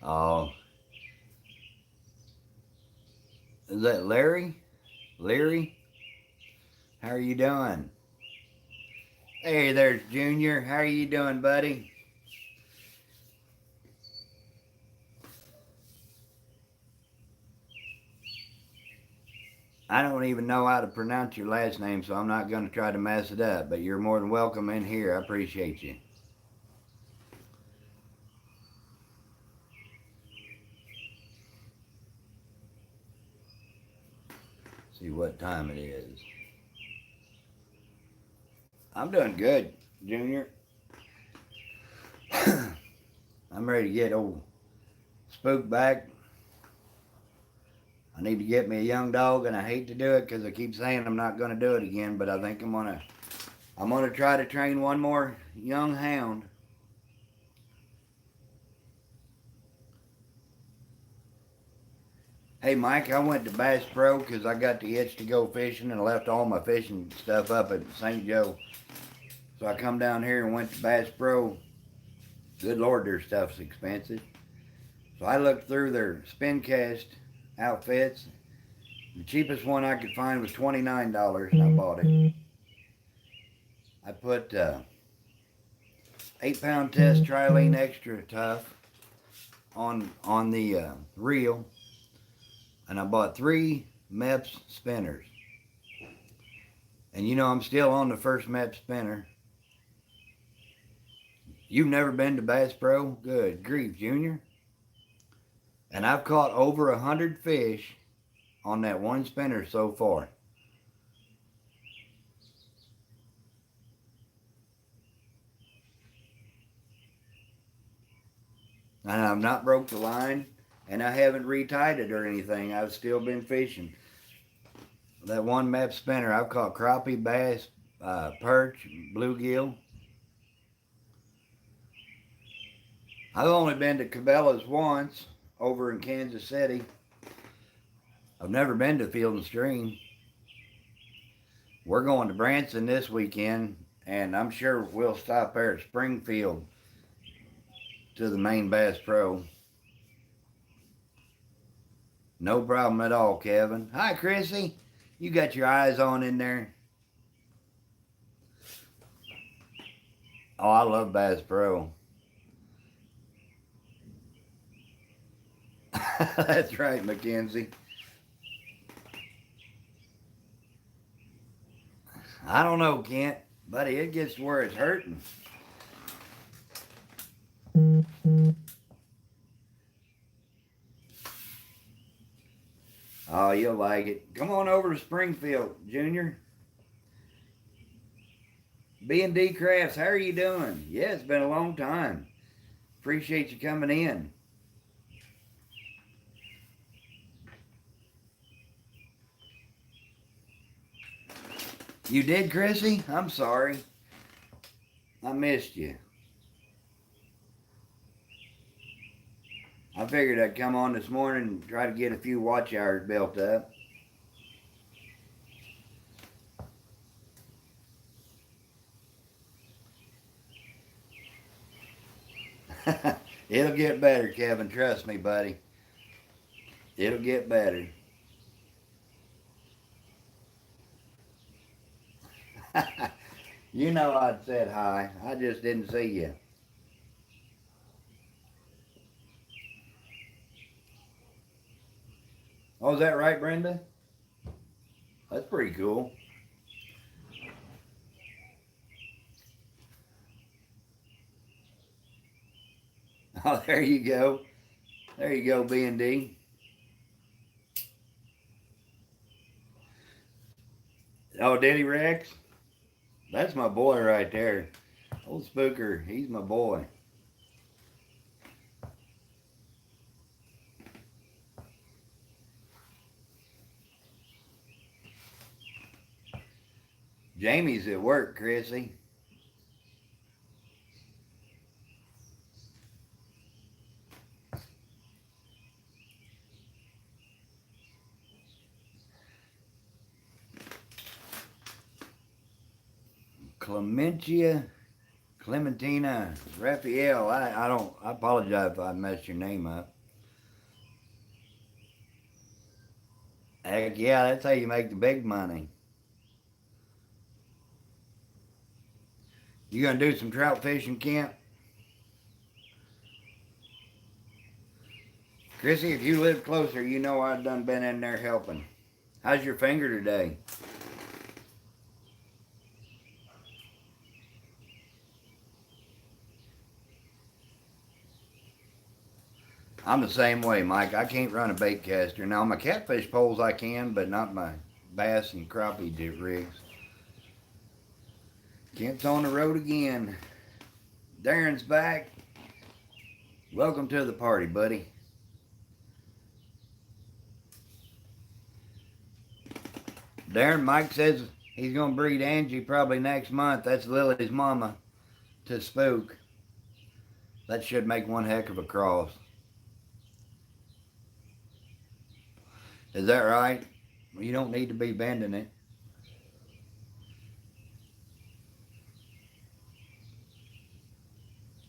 Oh, is that Larry? Leary? How are you doing? Hey, there's Junior. How are you doing, buddy? I don't even know how to pronounce your last name, so I'm not going to try to mess it up, but you're more than welcome in here. I appreciate you. See what time it is. I'm doing good, Junior. I'm ready to get old Spook back. I need to get me a young dog, and I hate to do it because I keep saying I'm not going to do it again, but I think I'm gonna try to train one more young hound. Hey, Mike, I went to Bass Pro because I got the itch to go fishing and left all my fishing stuff up at St. Joe. So I come down here and went to Bass Pro. Good Lord, their stuff's expensive. So I looked through their spin cast outfits. The cheapest one I could find was $29, and I bought it. I put 8-pound test trilene extra tough on the reel, and I bought 3 MEPS spinners. And you know I'm still on the first MEPS spinner. You've never been to Bass Pro? Good grief, Junior. And I've caught over 100 fish on that one spinner so far. And I've not broke the line, and I haven't retied it or anything. I've still been fishing. that one map spinner. I've caught crappie, bass, perch, bluegill. I've only been to Cabela's once over in Kansas City. I've never been to Field and Stream. We're going to Branson this weekend, and I'm sure we'll stop there at Springfield to the main Bass Pro. No problem at all, Kevin. Hi, Chrissy. You got your eyes on in there. Oh, I love Bass Pro. That's right, Mackenzie. I don't know, Kent, buddy. It gets to where it's hurting. Oh, you'll like it. Come on over to Springfield, Junior. B&D Crafts, how are you doing? Yeah, it's been a long time. Appreciate you coming in. You did, Chrissy? I'm sorry. I missed you. I figured I'd come on this morning and try to get a few watch hours built up. It'll get better, Kevin. Trust me, buddy. It'll get better. You know I'd said hi. I just didn't see you. Oh, is that right, Brenda? That's pretty cool. Oh, there you go. There you go, B&D. Oh, did he, Rex? That's my boy right there. Old Spooker, he's my boy. Jamie's at work, Chrissy. Clementina, Raphael. I apologize if I messed your name up. Heck yeah, that's how you make the big money. You gonna do some trout fishing, Kent? Chrissy, if you live closer, you know I've done been in there helping. How's your finger today? I'm the same way, Mike. I can't run a bait caster. Now, my catfish poles I can, but not my bass and crappie rigs. Kent's on the road again. Darren's back. Welcome to the party, buddy. Darren, Mike says he's going to breed Angie probably next month. That's Lily's mama to Spook. That should make one heck of a cross. Is that right? You don't need to be bending it.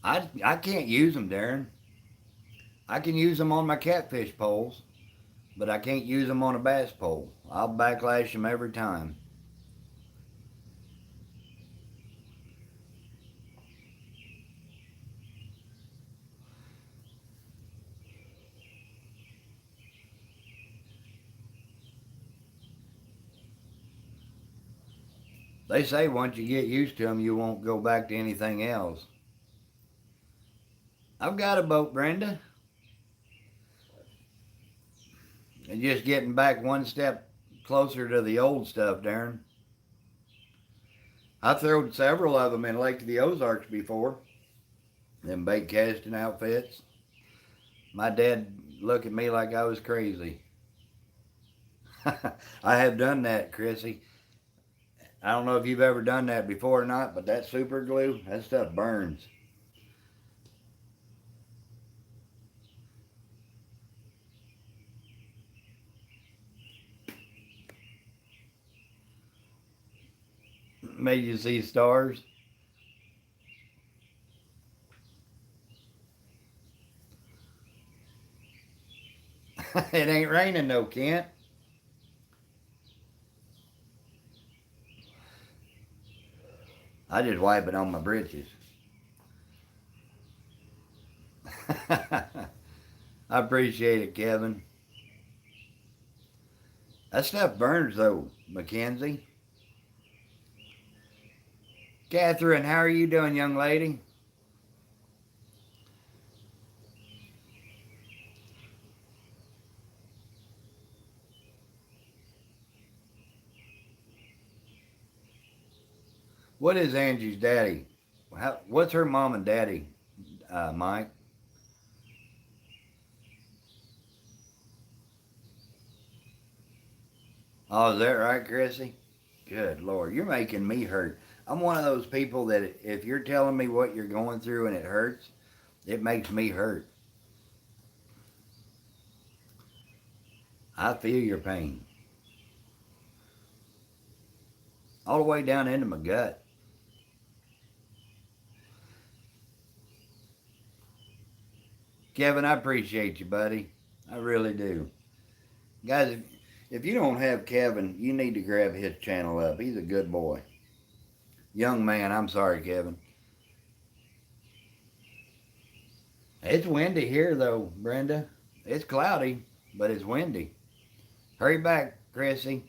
I can't use them, Darren. I can use them on my catfish poles, but I can't use them on a bass pole. I'll backlash them every time. They say once you get used to them, you won't go back to anything else. I've got a boat, Brenda. And just getting back one step closer to the old stuff, Darren. I thrown several of them in Lake of the Ozarks before. Them bait casting outfits. My dad looked at me like I was crazy. I have done that, Chrissy. I don't know if you've ever done that before or not, but that super glue, that stuff burns. Made you see stars. It ain't raining though, Kent. I just wipe it on my britches. I appreciate it, Kevin. That stuff burns though, Mackenzie. Catherine, how are you doing, young lady? What is Angie's daddy? What's her mom and daddy, Mike? Oh, is that right, Chrissy? Good Lord, you're making me hurt. I'm one of those people that if you're telling me what you're going through and it hurts, it makes me hurt. I feel your pain all the way down into my gut. Kevin, I appreciate you, buddy. I really do. Guys, if you don't have Kevin, you need to grab his channel up. He's a good boy. Young man, I'm sorry, Kevin. It's windy here, though, Brenda. It's cloudy, but it's windy. Hurry back, Chrissy.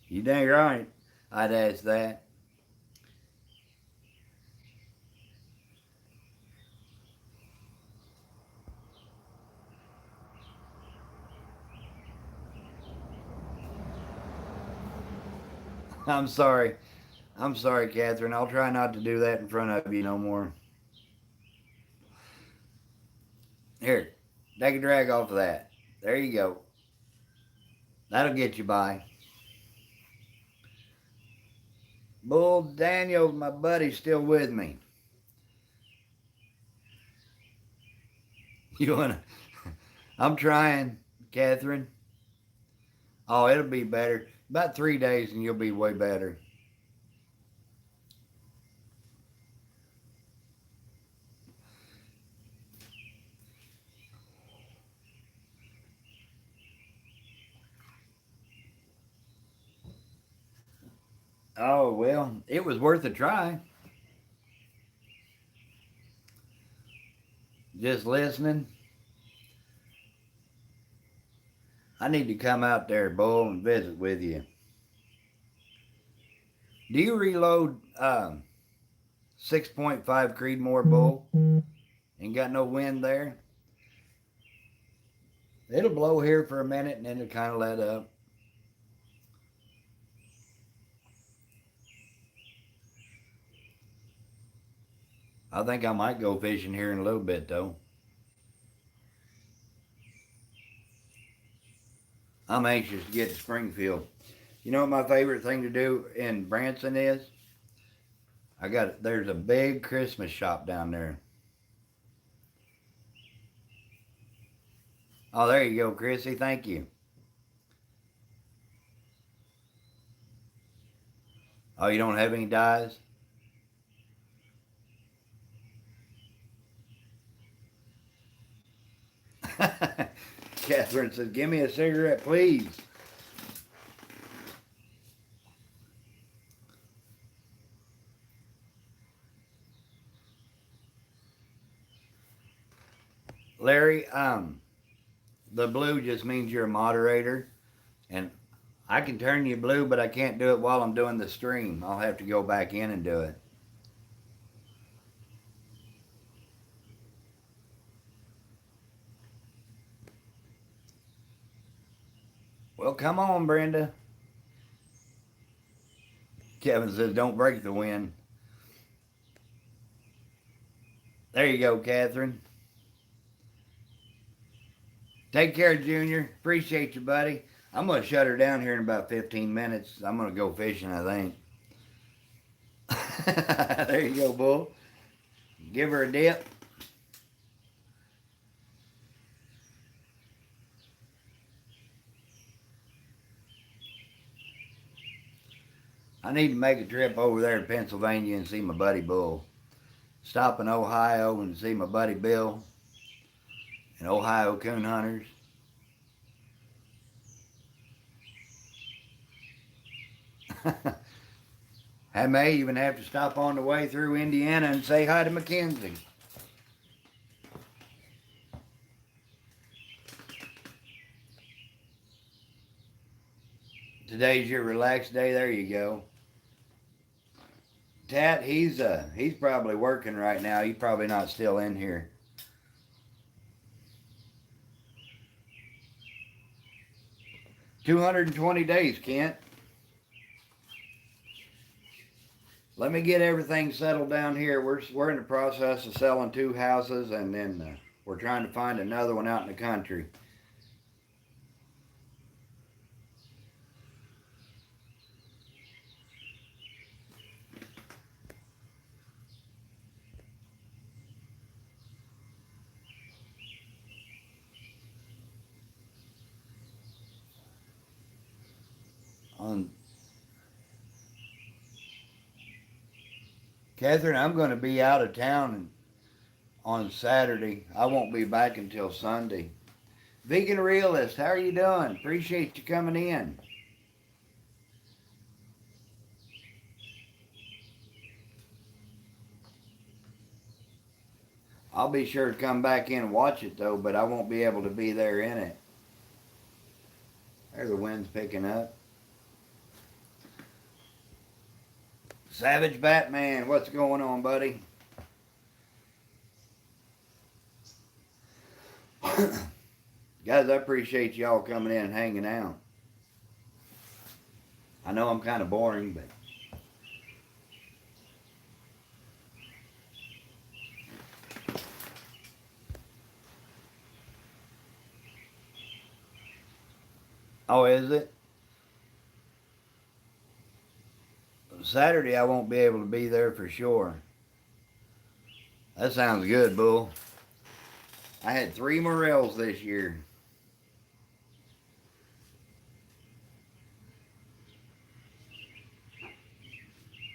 You dang right. I'd ask that. I'm sorry. I'm sorry, Catherine. I'll try not to do that in front of you no more. Here, take a drag off of that. There you go. That'll get you by. Bull Daniels, my buddy's still with me. You wanna? I'm trying, Catherine. Oh, it'll be better. About 3 days and you'll be way better. Oh, well, it was worth a try. Just listening. I need to come out there, Bull, and visit with you. Do you reload 6.5 Creedmoor, Bull? Ain't got no wind there? It'll blow here for a minute and then it'll kind of let up. I think I might go fishing here in a little bit, though. I'm anxious to get to Springfield. You know what my favorite thing to do in Branson is? There's a big Christmas shop down there. Oh, there you go, Chrissy. Thank you. Oh, you don't have any dyes? Catherine says, give me a cigarette, please. Larry, the blue just means you're a moderator. And I can turn you blue, but I can't do it while I'm doing the stream. I'll have to go back in and do it. Well, come on, Brenda. Kevin says, don't break the wind. There you go, Catherine. Take care, Junior. Appreciate you, buddy. I'm going to shut her down here in about 15 minutes. I'm going to go fishing, I think. There you go, Bull. Give her a dip. I need to make a trip over there to Pennsylvania and see my buddy Bull. Stop in Ohio and see my buddy Bill and Ohio coon hunters. I may even have to stop on the way through Indiana and say hi to Mackenzie. Today's your relaxed day. There you go. Tat, he's probably working right now. He's probably not still in here. $220 days, Kent. Let me get everything settled down here. We're in the process of selling 2 houses, and then we're trying to find another one out in the country. Catherine, I'm going to be out of town on Saturday. I won't be back until Sunday. Vegan Realist, how are you doing? Appreciate you coming in. I'll be sure to come back in and watch it though, but I won't be able to be there in it. There, the wind's picking up. Savage Batman, what's going on, buddy? Guys, I appreciate y'all coming in and hanging out. I know I'm kind of boring, but oh, is it? Saturday I won't be able to be there for sure. That sounds good, Bull. I had 3 morels this year.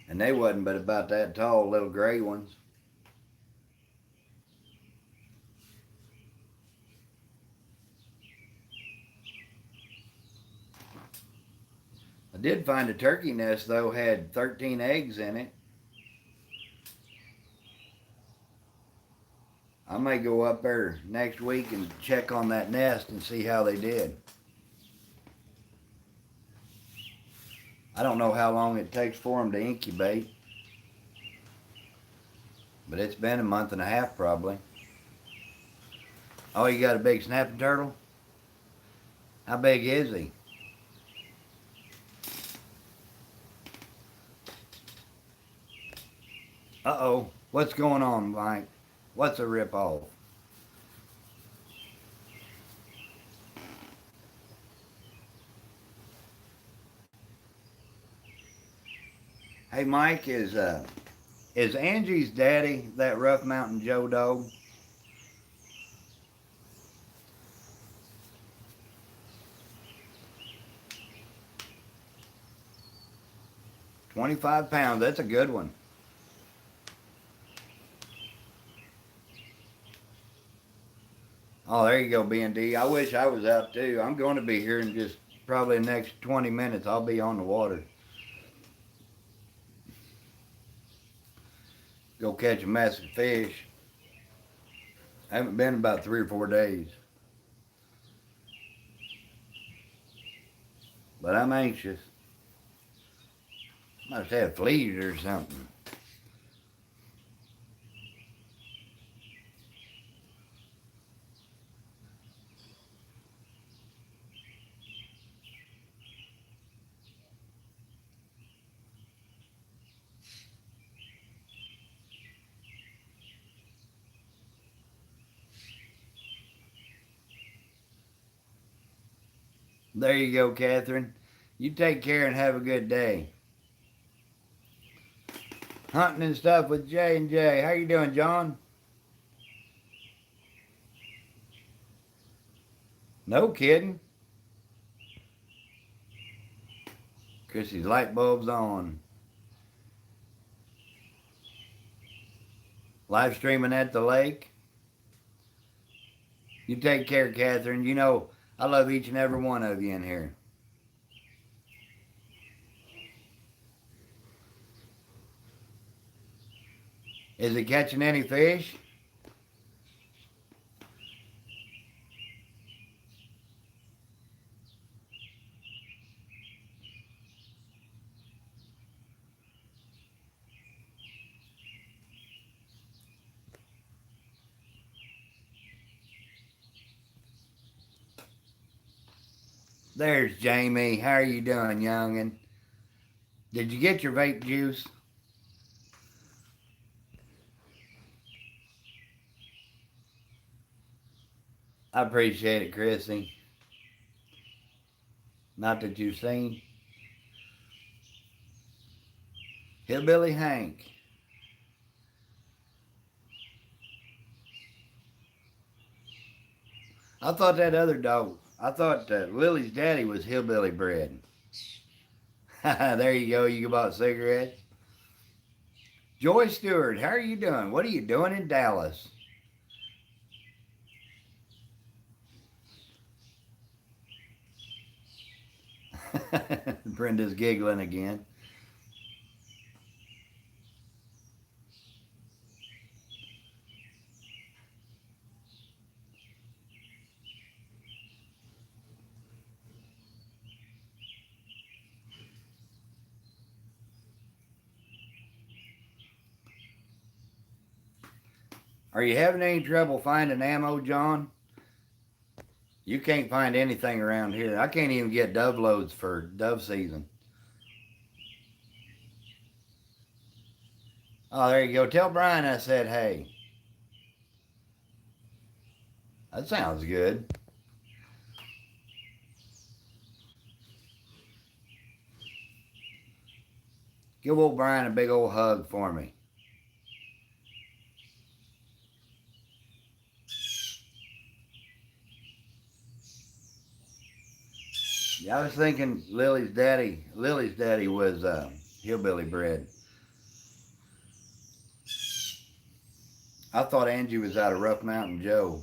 And they wasn't but about that tall, little gray ones. I did find a turkey nest, though, had 13 eggs in it. I may go up there next week and check on that nest and see how they did. I don't know how long it takes for them to incubate, but it's been a month and a half probably. Oh, you got a big snapping turtle? How big is he? Uh-oh, what's going on, Mike? What's a rip-off? Hey, Mike, is Angie's daddy that Rough Mountain Joe dog? £25, that's a good one. Oh, there you go, B&D. I wish I was out too. I'm going to be here in just probably the next 20 minutes. I'll be on the water. Go catch a massive fish. I haven't been in about 3 or 4 days. But I'm anxious. Must have fleas or something. There you go, Catherine. You take care and have a good day. Hunting and stuff with J and J. How you doing, John? No kidding. Chrissy's light bulb's on. Live streaming at the lake. You take care, Catherine. You know I love each and every one of you in here. Is it catching any fish? There's Jamie. How are you doing, youngin? Did you get your vape juice? I appreciate it, Chrissy. Not that you've seen. Hillbilly Hank. I thought that other dog, I thought Lily's daddy was hillbilly bred. There you go. You bought cigarettes. Joy Stewart, how are you doing? What are you doing in Dallas? Brenda's giggling again. Are you having any trouble finding ammo, John? You can't find anything around here. I can't even get dove loads for dove season. Oh, there you go. Tell Brian I said hey. That sounds good. Give old Brian a big old hug for me. Yeah, I was thinking Lily's daddy was hillbilly bred. I thought Angie was out of Rough Mountain Joe.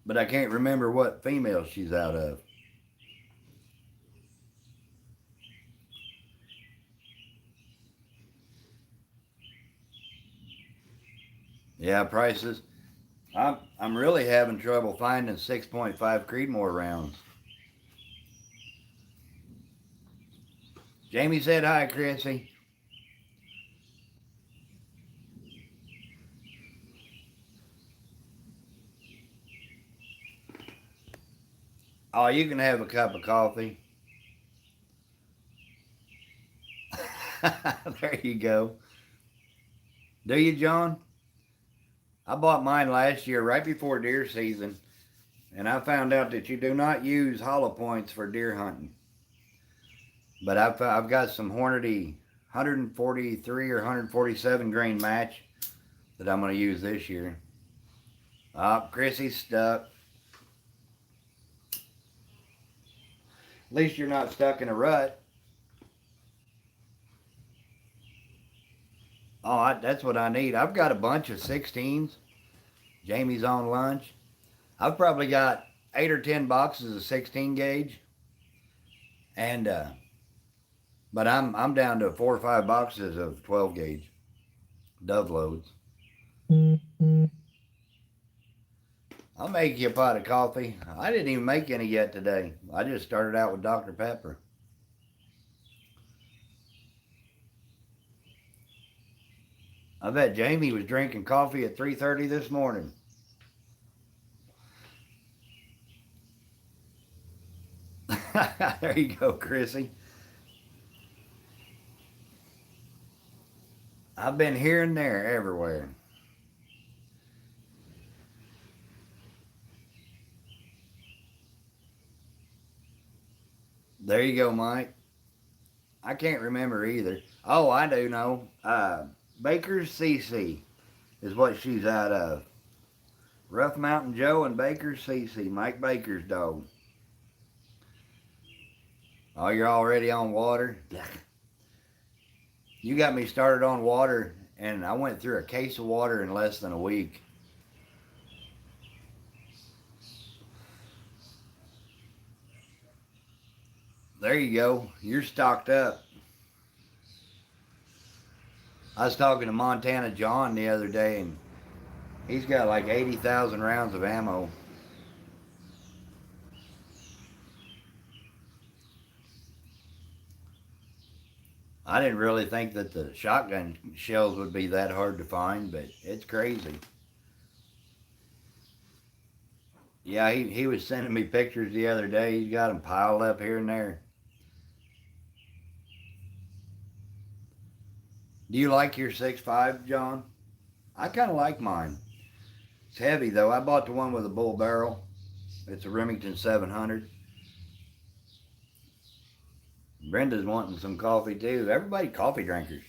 But I can't remember what female she's out of. Yeah, prices. I'm really having trouble finding 6.5 Creedmoor rounds. Jamie said hi, Chrissy. Oh, you can have a cup of coffee. There you go. Do you, John? I bought mine last year right before deer season, and I found out that you do not use hollow points for deer hunting. But I've got some Hornady 143 or 147 grain match that I'm going to use this year. Oh, Chrissy's stuck. At least you're not stuck in a rut. Oh, that's what I need. I've got a bunch of 16s. Jamie's on lunch. I've probably got 8 or 10 boxes of 16 gauge, and but I'm down to 4 or 5 boxes of 12 gauge dove loads. I'll make you a pot of coffee. I didn't even make any yet today. I just started out with Dr. Pepper. I bet Jamie was drinking coffee at 3:30 this morning. There you go, Chrissy. I've been here and there, everywhere. There you go, Mike. I can't remember either. Oh, I do know. Baker's CC is what she's out of. Rough Mountain Joe and Baker's CC, Mike Baker's dog. Oh, you're already on water? You got me started on water, and I went through a case of water in less than a week. There you go. You're stocked up. I was talking to Montana John the other day, and he's got like 80,000 rounds of ammo. I didn't really think that the shotgun shells would be that hard to find, but it's crazy. Yeah, he was sending me pictures the other day. He's got them piled up here and there. Do you like your 6.5, John? I kind of like mine. It's heavy, though. I bought the one with a bull barrel. It's a Remington 700. Brenda's wanting some coffee, too. Everybody coffee drinkers.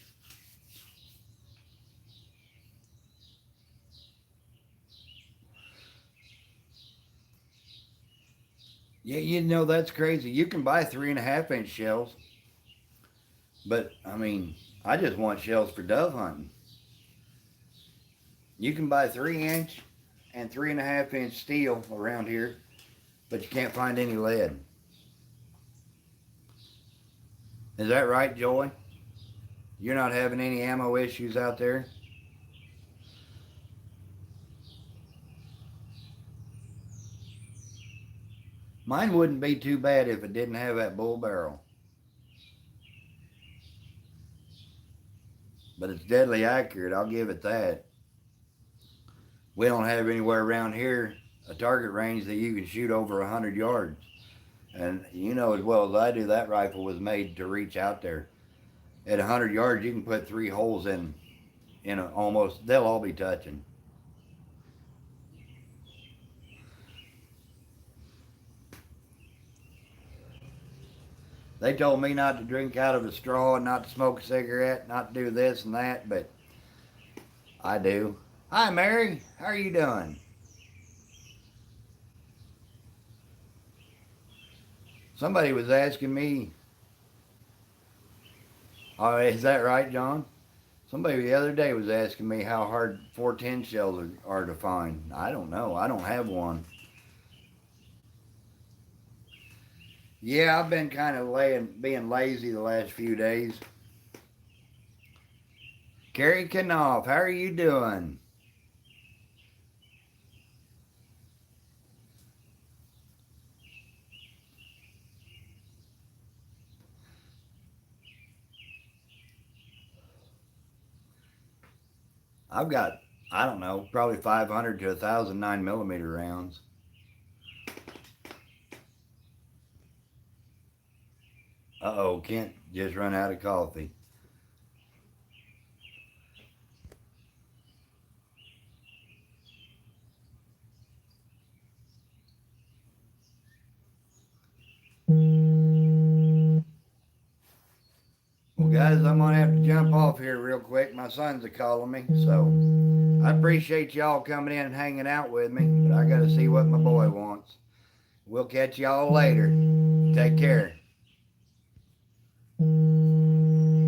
Yeah, you know, that's crazy. You can buy 3.5-inch shells. But, I mean, I just want shells for dove hunting. You can buy 3-inch and 3.5-inch steel around here, but you can't find any lead. Is that right, Joy? You're not having any ammo issues out there? Mine wouldn't be too bad if it didn't have that bull barrel. But it's deadly accurate, I'll give it that. We don't have anywhere around here a target range that you can shoot over 100 yards. And you know as well as I do, that rifle was made to reach out there. At 100 yards, you can put 3 holes in almost, they'll all be touching. They told me not to drink out of a straw and not to smoke a cigarette, not to do this and that, but I do. Hi, Mary. How are you doing? Somebody was asking me, oh, is that right, John? Somebody the other day was asking me how hard 410 shells are to find. I don't know. I don't have one. Yeah, I've been kind of being lazy the last few days. Carrie Knopf, how are you doing? I've got, I don't know, probably 500 to 1,000 9mm rounds. Uh-oh, Kent just run out of coffee. Well, guys, I'm going to have to jump off here real quick. My son's calling me, so I appreciate y'all coming in and hanging out with me, but I got to see what my boy wants. We'll catch y'all later. Take care.